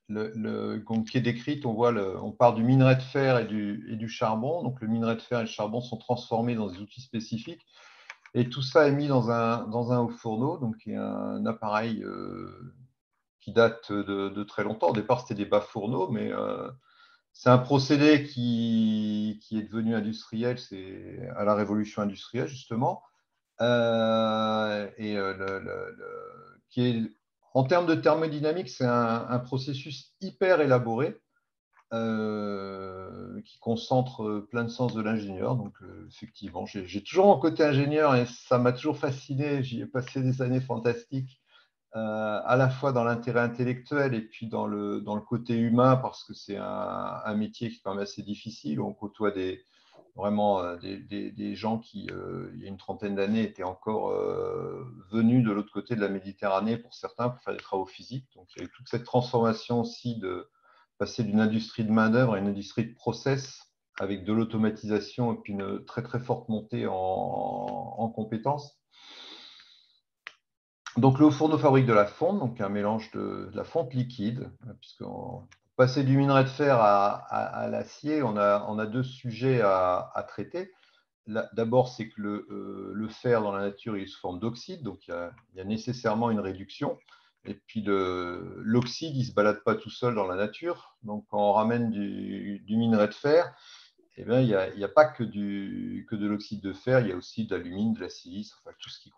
Qui est décrite, on part du minerai de fer et du charbon. Donc, le minerai de fer et le charbon sont transformés dans des outils spécifiques Et tout ça est mis dans un haut fourneau, donc qui est un appareil qui date de très longtemps. Au départ, c'était des bas fourneaux, mais c'est un procédé qui est devenu industriel, c'est à la révolution industrielle, justement, qui est, en termes de thermodynamique, c'est un processus hyper élaboré qui concentre plein de sens de l'ingénieur. Donc, effectivement, j'ai toujours mon côté ingénieur et ça m'a toujours fasciné. J'y ai passé des années fantastiques, à la fois dans l'intérêt intellectuel et puis dans le côté humain, parce que c'est un métier qui est quand même assez difficile. On côtoie vraiment des gens qui, il y a une trentaine d'années, étaient encore venus de l'autre côté de la Méditerranée, pour certains, pour faire des travaux physiques. Donc, il y a eu toute cette transformation aussi de passer d'une industrie de main-d'œuvre à une industrie de process, avec de l'automatisation et puis une très très forte montée en compétences. Donc, le haut fourneau fabrique de la fonte, donc un mélange de la fonte liquide, puisque pour passer du minerai de fer à l'acier, on a deux sujets à traiter. D'abord, c'est que le fer dans la nature il est sous forme d'oxyde, donc il y a nécessairement une réduction. Et puis l'oxyde, il ne se balade pas tout seul dans la nature. Donc, quand on ramène du minerai de fer, eh bien, il n'y a pas que de l'oxyde de fer, il y a aussi de l'alumine, de la silice, enfin, tout ce qui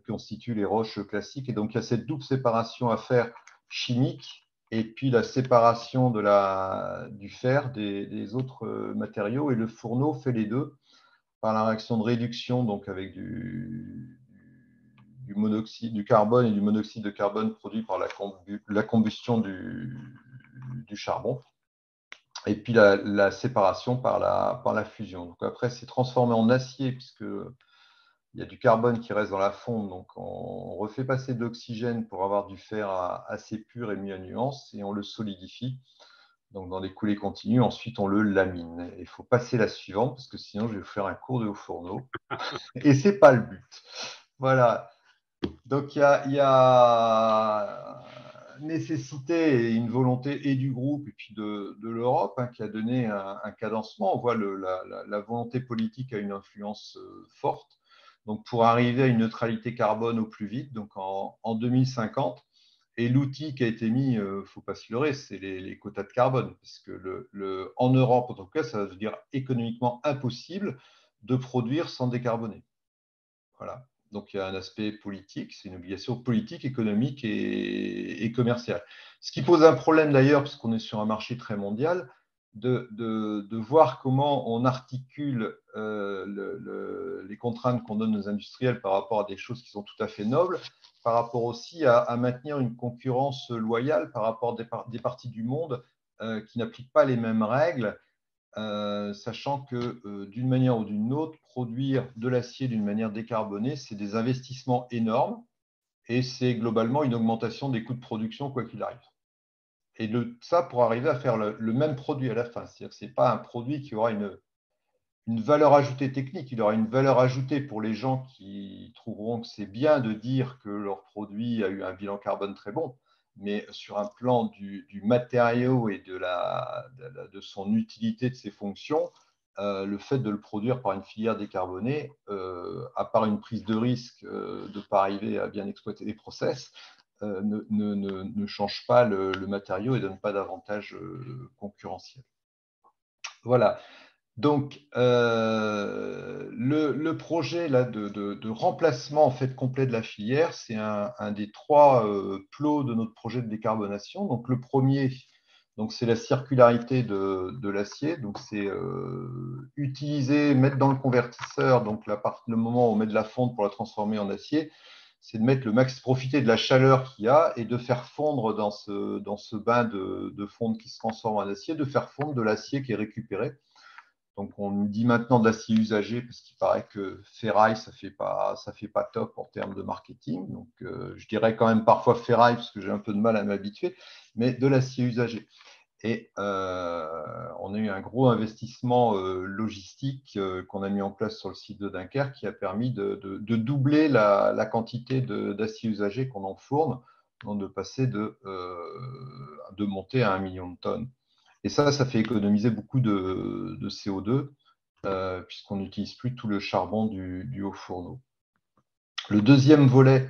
constitue les roches classiques. Et donc, il y a cette double séparation à faire chimique et puis la séparation du fer des autres matériaux. Et le fourneau fait les deux par la réaction de réduction, donc avec du monoxyde, du carbone et du monoxyde de carbone produit par la combustion du charbon. Et puis la séparation par la fusion. Donc après, c'est transformé en acier, puisqu'il y a du carbone qui reste dans la fonte. Donc on refait passer de l'oxygène pour avoir du fer assez pur et mis à nuance, et on le solidifie. Donc dans des coulées continues, ensuite on le lamine. Il faut passer la suivante, parce que sinon je vais vous faire un cours de haut fourneau. Et ce n'est pas le but. Voilà. Donc il y a nécessité et une volonté et du groupe et puis de l'Europe qui a donné un cadencement. On voit la volonté politique a une influence forte. Donc pour arriver à une neutralité carbone au plus vite, donc en 2050. Et l'outil qui a été mis, il ne faut pas se leurrer, c'est les quotas de carbone. Parce que en Europe, en tout cas, ça veut dire économiquement impossible de produire sans décarboner. Voilà. Donc, il y a un aspect politique, c'est une obligation politique, économique et commerciale. Ce qui pose un problème d'ailleurs, parce qu'on est sur un marché très mondial, de voir comment on articule les contraintes qu'on donne aux industriels par rapport à des choses qui sont tout à fait nobles, par rapport aussi à maintenir une concurrence loyale par rapport à des parties du monde qui n'appliquent pas les mêmes règles. Sachant que d'une manière ou d'une autre, produire de l'acier d'une manière décarbonée, c'est des investissements énormes et c'est globalement une augmentation des coûts de production quoi qu'il arrive. Et ça pour arriver à faire le même produit à la fin. C'est-à-dire que ce n'est pas un produit qui aura une valeur ajoutée technique, il aura une valeur ajoutée pour les gens qui trouveront que c'est bien de dire que leur produit a eu un bilan carbone très bon. Mais sur un plan du matériau et de son utilité, de ses fonctions, le fait de le produire par une filière décarbonée, à part une prise de risque de ne pas arriver à bien exploiter les process, ne change pas le matériau et ne donne pas d'avantage concurrentiel. Voilà. Donc, le projet là, de remplacement en fait, complet de la filière, c'est un des trois plots de notre projet de décarbonation. Donc, le premier, c'est la circularité de l'acier. Donc, c'est utiliser, mettre dans le convertisseur, donc le moment où on met de la fonte pour la transformer en acier, c'est de mettre le max, profiter de la chaleur qu'il y a et de faire fondre dans ce bain de fonte qui se transforme en acier, de faire fondre de l'acier qui est récupéré. Donc, on nous dit maintenant de l'acier usagé parce qu'il paraît que ferraille, ça fait pas top en termes de marketing. Donc, je dirais quand même parfois ferraille parce que j'ai un peu de mal à m'habituer, mais de l'acier usagé. Et on a eu un gros investissement logistique qu'on a mis en place sur le site de Dunkerque qui a permis de doubler la quantité d'acier usagé qu'on enfourne, donc de passer de monter à 1 million de tonnes. Et ça fait économiser beaucoup de CO2 puisqu'on n'utilise plus tout le charbon du haut fourneau. Le deuxième volet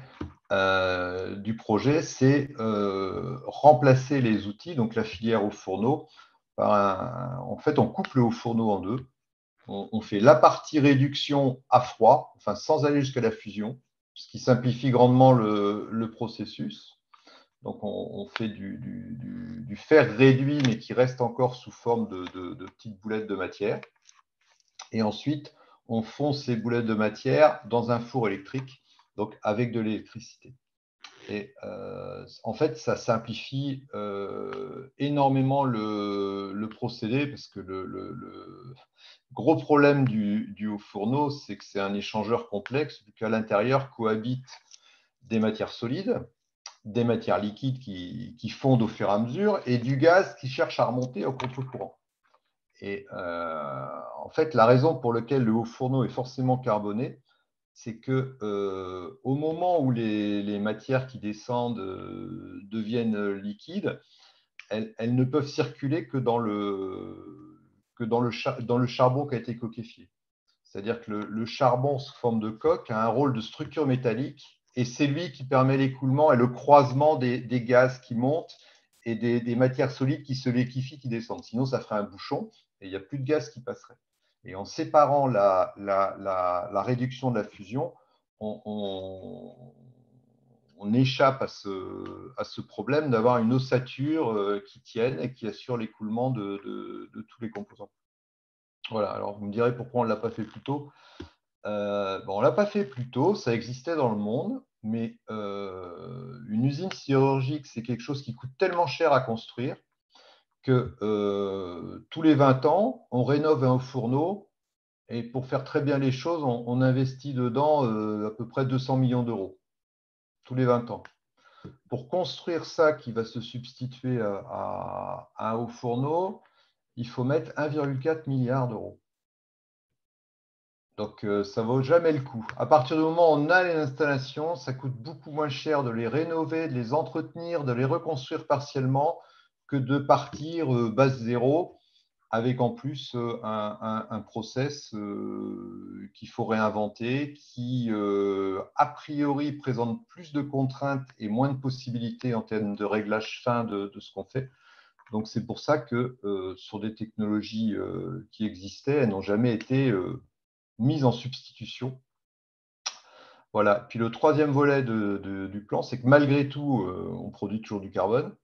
du projet, c'est remplacer les outils, donc la filière au fourneau. En fait, on coupe le haut fourneau en deux. On fait la partie réduction à froid, enfin sans aller jusqu'à la fusion, ce qui simplifie grandement le processus. Donc, on fait du fer réduit, mais qui reste encore sous forme de petites boulettes de matière. Et ensuite, on fond ces boulettes de matière dans un four électrique, donc avec de l'électricité. Et en fait, ça simplifie énormément le procédé, parce que le gros problème du haut fourneau, c'est que c'est un échangeur complexe, vu qu'à l'intérieur cohabitent des matières solides, des matières liquides qui fondent au fur et à mesure, et du gaz qui cherche à remonter au contre-courant. Et en fait, la raison pour laquelle le haut fourneau est forcément carboné, c'est que au moment où les matières qui descendent deviennent liquides, elles ne peuvent circuler que dans le charbon qui a été coquéfié. C'est-à-dire que le charbon sous forme de coque a un rôle de structure métallique, et c'est lui qui permet l'écoulement et le croisement des gaz qui montent et des matières solides qui se liquéfient, qui descendent. Sinon, ça ferait un bouchon et il n'y a plus de gaz qui passerait. Et en séparant la réduction de la fusion, on échappe à ce problème d'avoir une ossature qui tienne et qui assure l'écoulement de tous les composants. Voilà, alors vous me direz pourquoi on ne l'a pas fait plus tôt. On ne l'a pas fait plus tôt, ça existait dans le monde, mais une usine sidérurgique, c'est quelque chose qui coûte tellement cher à construire que tous les 20 ans, on rénove un fourneau, et pour faire très bien les choses, on investit dedans à peu près 200 millions d'euros, tous les 20 ans. Pour construire ça qui va se substituer à un haut fourneau, il faut mettre 1,4 milliard d'euros. Donc, ça ne vaut jamais le coup. À partir du moment où on a les installations, ça coûte beaucoup moins cher de les rénover, de les entretenir, de les reconstruire partiellement, que de partir base zéro, avec en plus un process qu'il faut réinventer, qui, a priori, présente plus de contraintes et moins de possibilités en termes de réglage fin de ce qu'on fait. Donc, c'est pour ça que sur des technologies qui existaient, elles n'ont jamais été mise en substitution. Voilà. Puis le troisième volet du plan, c'est que malgré tout, on produit toujours du carbone,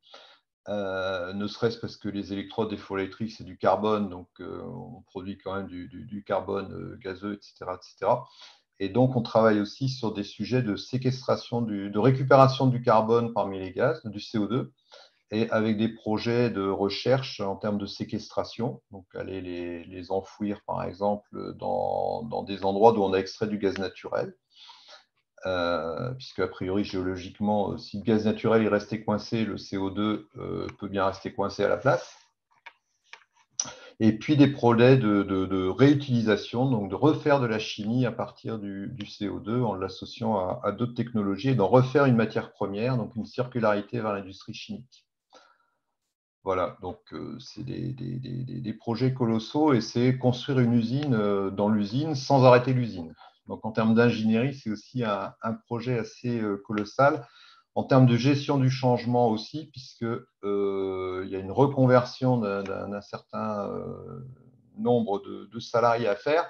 ne serait-ce parce que les électrodes des fours électriques, c'est du carbone, donc on produit quand même du carbone gazeux, etc., etc. Et donc, on travaille aussi sur des sujets de séquestration, de récupération du carbone parmi les gaz, du CO2, et avec des projets de recherche en termes de séquestration, donc aller les enfouir par exemple dans des endroits où on a extrait du gaz naturel, puisque a priori géologiquement, si le gaz naturel est resté coincé, le CO2 peut bien rester coincé à la place. Et puis des projets de réutilisation, donc de refaire de la chimie à partir du CO2 en l'associant à d'autres technologies et d'en refaire une matière première, donc une circularité vers l'industrie chimique. Voilà, donc c'est des projets colossaux, et c'est construire une usine dans l'usine sans arrêter l'usine. Donc en termes d'ingénierie, c'est aussi un projet assez colossal. En termes de gestion du changement aussi, puisque il y a une reconversion d'un certain nombre de salariés à faire,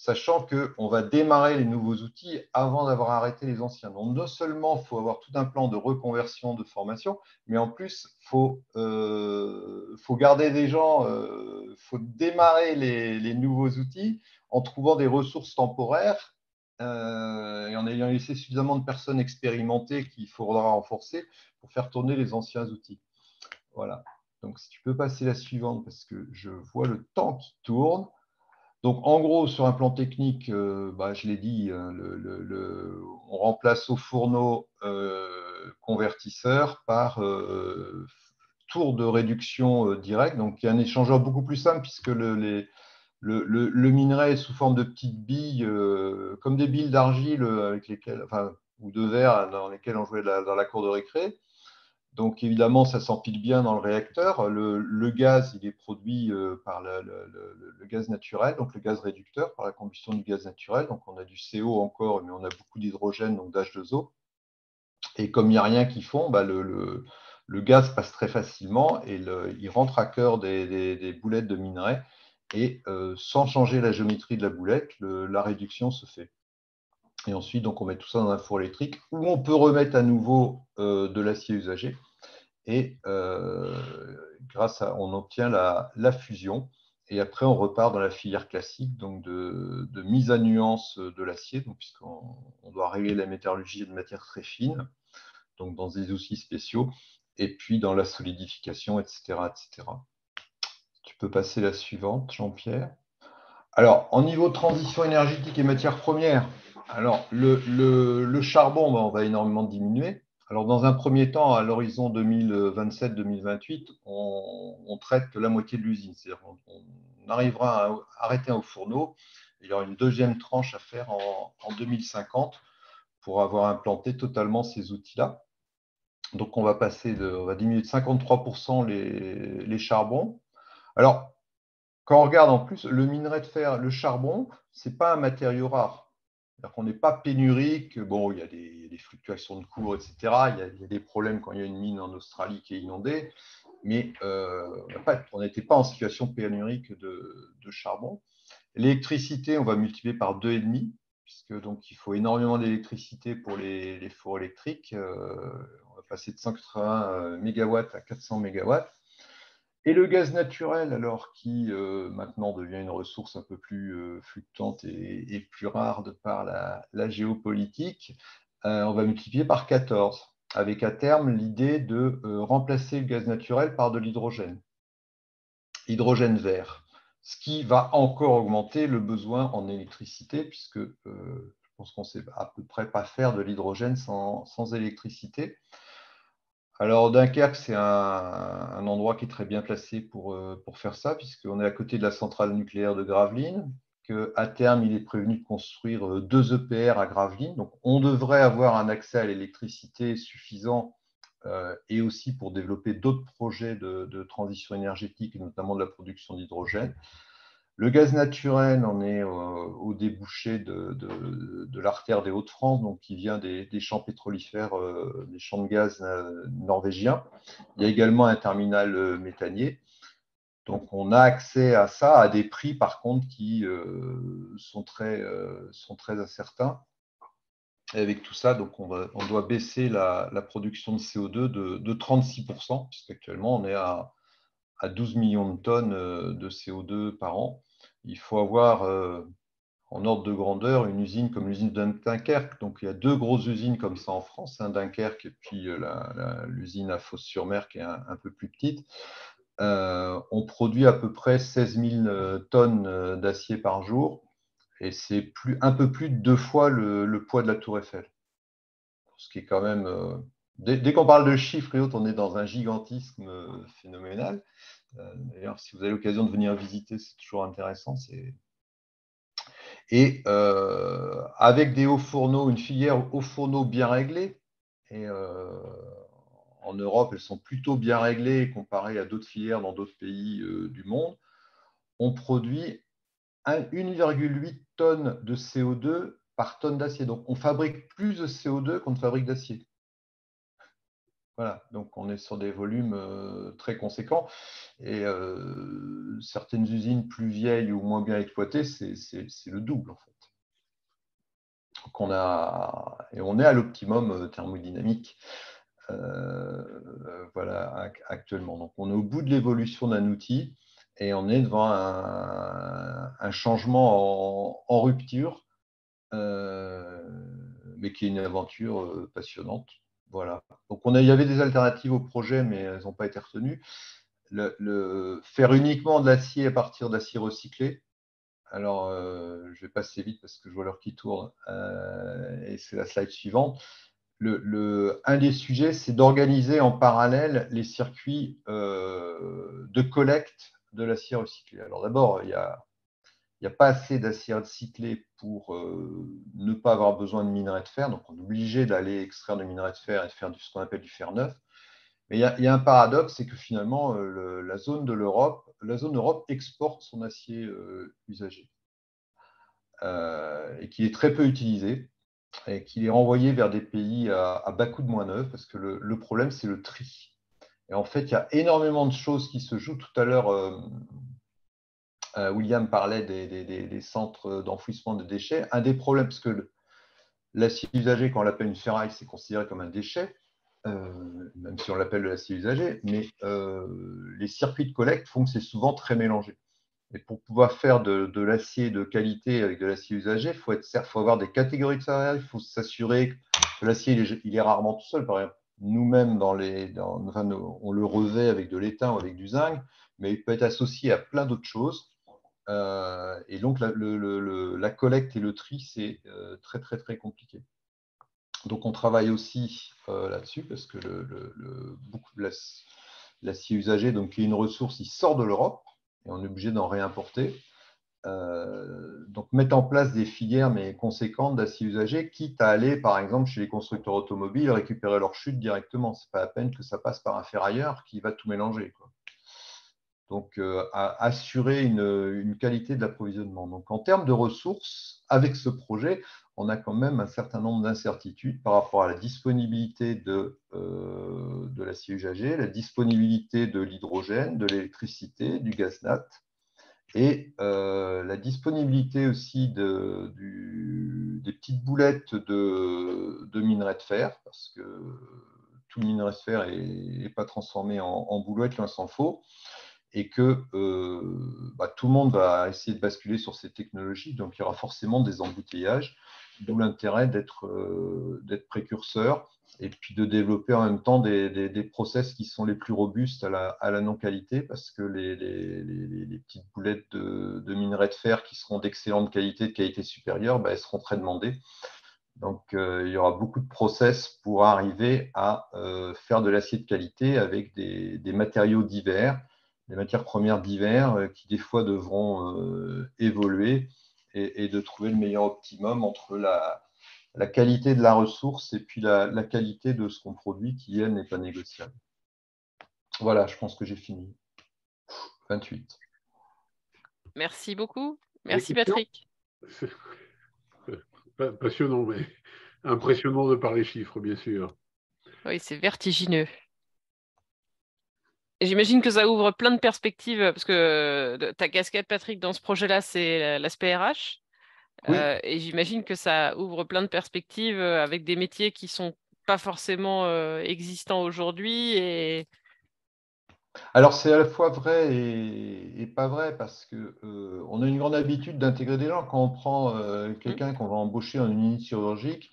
sachant qu'on va démarrer les nouveaux outils avant d'avoir arrêté les anciens. Donc, non seulement il faut avoir tout un plan de reconversion, de formation, mais en plus, il faut garder des gens, il faut démarrer les nouveaux outils en trouvant des ressources temporaires et en ayant laissé suffisamment de personnes expérimentées qu'il faudra renforcer pour faire tourner les anciens outils. Voilà. Donc, si tu peux passer la suivante, parce que je vois le temps qui tourne. Donc, en gros, sur un plan technique, je l'ai dit, on remplace au fourneau convertisseur par tour de réduction direct. Donc, il y a un échangeur beaucoup plus simple, puisque le minerai est sous forme de petites billes, comme des billes d'argile avec lesquelles, ou de verre dans lesquelles on jouait dans la cour de récré. Donc, évidemment, ça s'empile bien dans le réacteur. Le gaz, il est produit par le gaz naturel, donc le gaz réducteur, par la combustion du gaz naturel. Donc, on a du CO encore, mais on a beaucoup d'hydrogène, donc d'H2O. Et comme il n'y a rien qui fond, le gaz passe très facilement et il rentre à cœur des boulettes de minerai. Et sans changer la géométrie de la boulette, la réduction se fait. Et ensuite, donc, on met tout ça dans un four électrique où on peut remettre à nouveau de l'acier usagé. Et on obtient la fusion. Et après, on repart dans la filière classique, donc de mise à nuance de l'acier, puisqu'on doit régler la métallurgie de matière très fine, donc dans des outils spéciaux, et puis dans la solidification, etc., etc. Tu peux passer la suivante, Jean-Pierre. Alors, en niveau de transition énergétique et matières premières, alors le charbon, on va énormément diminuer. Alors, dans un premier temps, à l'horizon 2027-2028, on traite la moitié de l'usine. C'est-à-dire qu'on arrivera à arrêter un fourneau. Il y aura une deuxième tranche à faire en 2050 pour avoir implanté totalement ces outils-là. Donc, on va diminuer de 53% les charbons. Alors, quand on regarde en plus, le minerai de fer, le charbon, ce n'est pas un matériau rare. C'est-à-dire qu'on n'est pas pénurique. Bon, il y a des fluctuations de cours, etc. Il y a des problèmes quand il y a une mine en Australie qui est inondée. Mais on n'était pas en situation pénurique de charbon. L'électricité, on va multiplier par 2,5, puisque donc, il faut énormément d'électricité pour les fours électriques. On va passer de 180 MW à 400 MW. Et le gaz naturel, alors, qui maintenant devient une ressource un peu plus fluctuante et plus rare de par la géopolitique, on va multiplier par 14, avec à terme l'idée de remplacer le gaz naturel par de l'hydrogène vert, ce qui va encore augmenter le besoin en électricité, puisque je pense qu'on ne sait à peu près pas faire de l'hydrogène sans électricité. Alors, Dunkerque, c'est un endroit qui est très bien placé pour faire ça, puisqu'on est à côté de la centrale nucléaire de Gravelines, qu'à terme, il est prévenu de construire 2 EPR à Gravelines. Donc, on devrait avoir un accès à l'électricité suffisant et aussi pour développer d'autres projets de transition énergétique, notamment de la production d'hydrogène. Le gaz naturel, on est au débouché de l'artère des Hauts-de-France, donc qui vient des champs pétrolifères, des champs de gaz norvégiens. Il y a également un terminal méthanier. Donc, on a accès à ça à des prix, par contre, qui sont très incertains. Et avec tout ça, donc on doit baisser la production de CO2 de 36%, puisqu'actuellement, on est à 12 millions de tonnes de CO2 par an. Il faut avoir, en ordre de grandeur, une usine comme l'usine de Dunkerque. Donc, il y a 2 grosses usines comme ça en France, Dunkerque et puis l'usine à Fos-sur-Mer qui est un peu plus petite. On produit à peu près 16 000 tonnes d'acier par jour et c'est un peu plus de 2 fois le poids de la Tour Eiffel. Ce qui est quand même… dès qu'on parle de chiffres et autres, on est dans un gigantisme phénoménal. D'ailleurs, si vous avez l'occasion de venir visiter, c'est toujours intéressant. Et avec des hauts fourneaux, une filière hauts fourneaux bien réglée, et en Europe, elles sont plutôt bien réglées comparées à d'autres filières dans d'autres pays du monde, on produit 1,8 tonnes de CO2 par tonne d'acier. Donc, on fabrique plus de CO2 qu'on ne fabrique d'acier. Voilà, donc on est sur des volumes très conséquents. Et certaines usines plus vieilles ou moins bien exploitées, c'est le double en fait. Donc on est à l'optimum thermodynamique voilà, actuellement. Donc on est au bout de l'évolution d'un outil et on est devant un changement en rupture, mais qui est une aventure passionnante. Voilà. Donc, il y avait des alternatives au projet, mais elles n'ont pas été retenues. Faire uniquement de l'acier à partir d'acier recyclé. Alors, je vais passer vite parce que je vois l'heure qui tourne. Et c'est la slide suivante. Un des sujets, c'est d'organiser en parallèle les circuits de collecte de l'acier recyclé. Alors, d'abord, il n'y a pas assez d'acier recyclé pour ne pas avoir besoin de minerai de fer. Donc, on est obligé d'aller extraire du minerai de fer et de faire ce qu'on appelle du fer neuf. Mais il y a un paradoxe, c'est que finalement, la zone Europe exporte son acier usagé et qu'il est très peu utilisé et qu'il est renvoyé vers des pays à bas coût de moins neuf parce que le problème, c'est le tri. Et en fait, il y a énormément de choses qui se jouent. Tout à l'heure, William parlait des centres d'enfouissement de déchets. Un des problèmes, parce que l'acier usagé, quand on l'appelle une ferraille, c'est considéré comme un déchet, même si on l'appelle de l'acier usagé, mais les circuits de collecte font que c'est souvent très mélangé. Et pour pouvoir faire de l'acier de qualité avec de l'acier usagé, il faut avoir des catégories de céréales, il faut s'assurer que l'acier il est rarement tout seul. Par exemple, nous-mêmes, on le revêt avec de l'étain ou avec du zinc, mais il peut être associé à plein d'autres choses. Et donc, la collecte et le tri, c'est très, très, très compliqué. Donc, on travaille aussi là-dessus parce que beaucoup de l'acier usagé, donc, qui est une ressource, il sort de l'Europe et on est obligé d'en réimporter. Donc, mettre en place des filières mais conséquentes d'acier usagé, quitte à aller, par exemple, chez les constructeurs automobiles, récupérer leur chute directement. Ce n'est pas la peine que ça passe par un ferrailleur qui va tout mélanger, quoi. Donc, à assurer une qualité de l'approvisionnement. Donc, en termes de ressources, avec ce projet, on a quand même un certain nombre d'incertitudes par rapport à la disponibilité de l'acier usagé, la disponibilité de l'hydrogène, de l'électricité, du gaz nat, et la disponibilité aussi des petites boulettes de minerai de fer, parce que tout le minerai de fer n'est pas transformé en boulettes, loin s'en faut, et que tout le monde va essayer de basculer sur ces technologies, donc il y aura forcément des embouteillages, d'où l'intérêt d'être précurseur et puis de développer en même temps des process qui sont les plus robustes à la non-qualité, parce que les petites boulettes de minerai de fer qui seront d'excellente qualité, de qualité supérieure, elles seront très demandées. Donc, il y aura beaucoup de process pour arriver à faire de l'acier de qualité avec des matériaux divers, des matières premières diverses qui, des fois, devront évoluer et de trouver le meilleur optimum entre la qualité de la ressource et puis la qualité de ce qu'on produit qui, elle, n'est pas négociable. Voilà, je pense que j'ai fini. 28. Merci beaucoup. Merci, Patrick. Passionnant, mais impressionnant de par les chiffres, bien sûr. Oui, c'est vertigineux. Et j'imagine que ça ouvre plein de perspectives, parce que ta casquette, Patrick, dans ce projet-là, c'est l'aspect RH. Oui. Et j'imagine que ça ouvre plein de perspectives avec des métiers qui ne sont pas forcément existants aujourd'hui. Alors, c'est à la fois vrai et pas vrai, parce qu'on a une grande habitude d'intégrer des gens. Quand on prend quelqu'un qu'on va embaucher en unité chirurgique,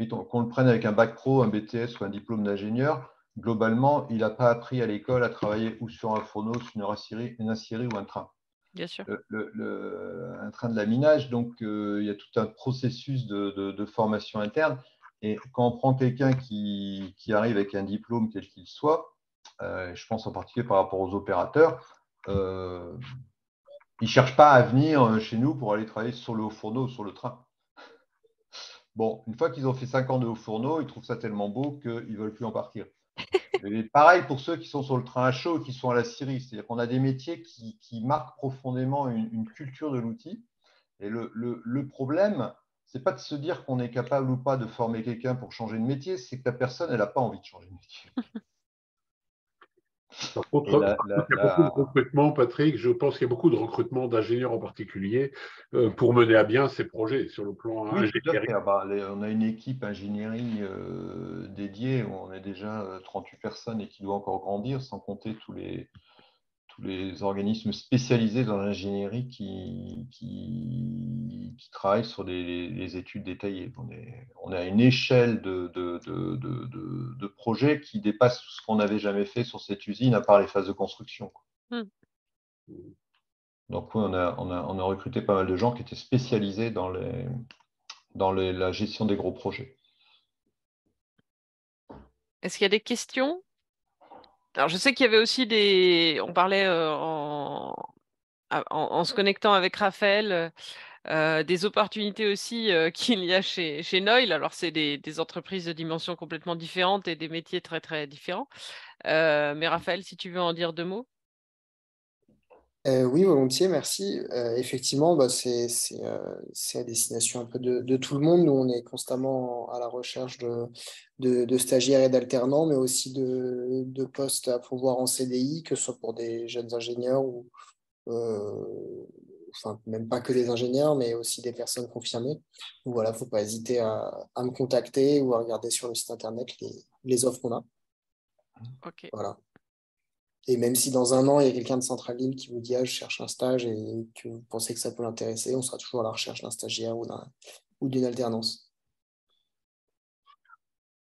qu'on le prenne avec un bac pro, un BTS ou un diplôme d'ingénieur, globalement, il n'a pas appris à l'école à travailler ou sur un fourneau, sur une aciérie ou un train. Bien sûr. Un train de laminage, donc il y a tout un processus de formation interne. Et quand on prend quelqu'un qui arrive avec un diplôme, quel qu'il soit, je pense en particulier par rapport aux opérateurs, ils ne cherchent pas à venir chez nous pour aller travailler sur le haut fourneau ou sur le train. Bon, une fois qu'ils ont fait 5 ans de haut fourneau, ils trouvent ça tellement beau qu'ils ne veulent plus en partir. Et pareil pour ceux qui sont sur le train à chaud, qui sont à la scierie. C'est-à-dire qu'on a des métiers qui marquent profondément une culture de l'outil. Et le problème, ce n'est pas de se dire qu'on est capable ou pas de former quelqu'un pour changer de métier, c'est que la personne, elle n'a pas envie de changer de métier. Par contre, il y a beaucoup de recrutement, Patrick. Je pense qu'il y a beaucoup de recrutement d'ingénieurs en particulier pour mener à bien ces projets sur le plan ingénierie. Tout à fait. On a une équipe ingénierie dédiée où on est déjà 38 personnes et qui doit encore grandir, sans compter tous les organismes spécialisés dans l'ingénierie qui travaillent sur les études détaillées. On est à une échelle de projets qui dépasse tout ce qu'on n'avait jamais fait sur cette usine, à part les phases de construction. Donc oui, on a recruté pas mal de gens qui étaient spécialisés dans la gestion des gros projets. Est-ce qu'il y a des questions ? Alors, je sais qu'il y avait aussi on parlait en se connectant avec Raphaël, des opportunités aussi qu'il y a chez Noil. Alors, c'est des entreprises de dimensions complètement différentes et des métiers très, très différents. Mais Raphaël, si tu veux en dire 2 mots. Oui, volontiers, merci. Effectivement, c'est à destination un peu de tout le monde. Nous, on est constamment à la recherche de stagiaires et d'alternants, mais aussi de postes à pourvoir en CDI, que ce soit pour des jeunes ingénieurs ou enfin, même pas que des ingénieurs, mais aussi des personnes confirmées. Donc voilà, il ne faut pas hésiter à me contacter ou à regarder sur le site internet les offres qu'on a. Ok. Voilà. Et même si dans 1 an, il y a quelqu'un de Centrale-Lille qui vous dit je cherche un stage et que vous pensez que ça peut l'intéresser, on sera toujours à la recherche d'un stagiaire ou d'une alternance.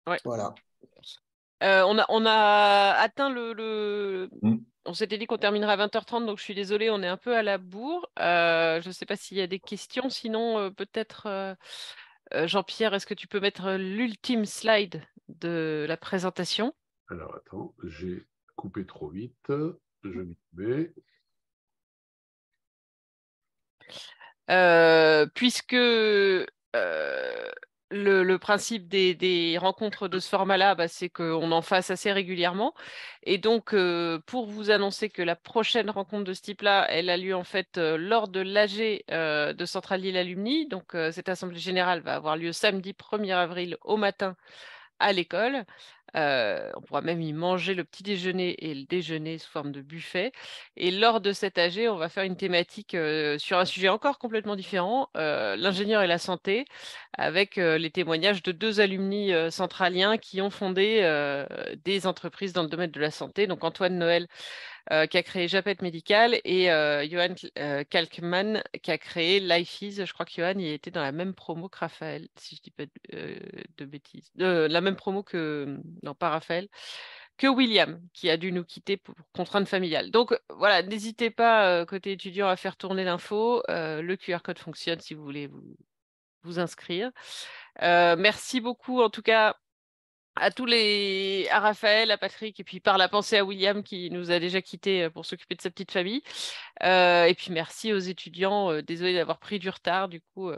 Ouais. Voilà. On a atteint le... Mm. On s'était dit qu'on terminerait à 20h30, donc je suis désolée, on est un peu à la bourre. Je ne sais pas s'il y a des questions, sinon peut-être Jean-Pierre, est-ce que tu peux mettre l'ultime slide de la présentation? Alors, attends, j'ai coupé trop vite. Je m'y mets. Puisque le principe des rencontres de ce format-là, c'est qu'on en fasse assez régulièrement. Et donc, pour vous annoncer que la prochaine rencontre de ce type-là, elle a lieu en fait lors de l'AG de Centrale Lille Alumni. Donc, cette assemblée générale va avoir lieu samedi 1er avril au matin à l'école. On pourra même y manger le petit déjeuner et le déjeuner sous forme de buffet. Et lors de cet AG, on va faire une thématique sur un sujet encore complètement différent, l'ingénieur et la santé, avec les témoignages de 2 alumni centraliens qui ont fondé des entreprises dans le domaine de la santé. Donc Antoine Noël qui a créé Japet Médical et Johan Kalkman qui a créé Lifeis. Je crois que Johan il était dans la même promo que Raphaël, si je ne dis pas de bêtises. La même promo que, non pas Raphaël, que William, qui a dû nous quitter pour contrainte familiale. Donc voilà, n'hésitez pas côté étudiant à faire tourner l'info. Le QR code fonctionne si vous voulez vous inscrire. Merci beaucoup en tout cas à Raphaël, à Patrick, et puis par la pensée à William qui nous a déjà quittés pour s'occuper de sa petite famille. Et puis merci aux étudiants. Désolé d'avoir pris du retard. Du coup,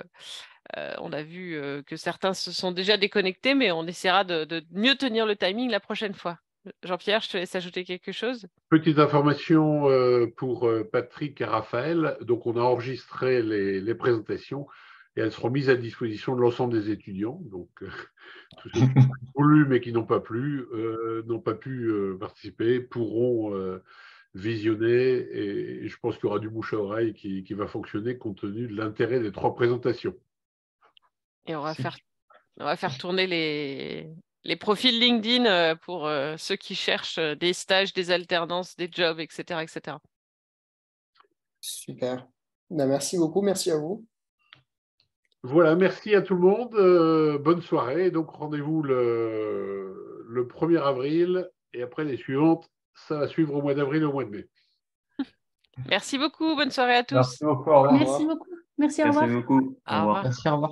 on a vu que certains se sont déjà déconnectés, mais on essaiera de mieux tenir le timing la prochaine fois. Jean-Pierre, je te laisse ajouter quelque chose. Petite information pour Patrick et Raphaël. Donc, on a enregistré les présentations et elles seront mises à disposition de l'ensemble des étudiants. Donc, tous ceux qui ont voulu mais qui n'ont pas pu participer pourront visionner et je pense qu'il y aura du bouche à oreille qui va fonctionner compte tenu de l'intérêt des 3 présentations. Et on va faire tourner les profils LinkedIn pour ceux qui cherchent des stages, des alternances, des jobs, etc. etc. Super. Merci beaucoup, merci à vous. Voilà, merci à tout le monde. Bonne soirée. Donc, rendez-vous le 1er avril et après les suivantes, ça va suivre au mois d'avril et au mois de mai. Merci beaucoup. Bonne soirée à tous. Merci beaucoup. Au revoir. Merci beaucoup. Merci, au revoir. Merci beaucoup. Au revoir. Merci, au revoir.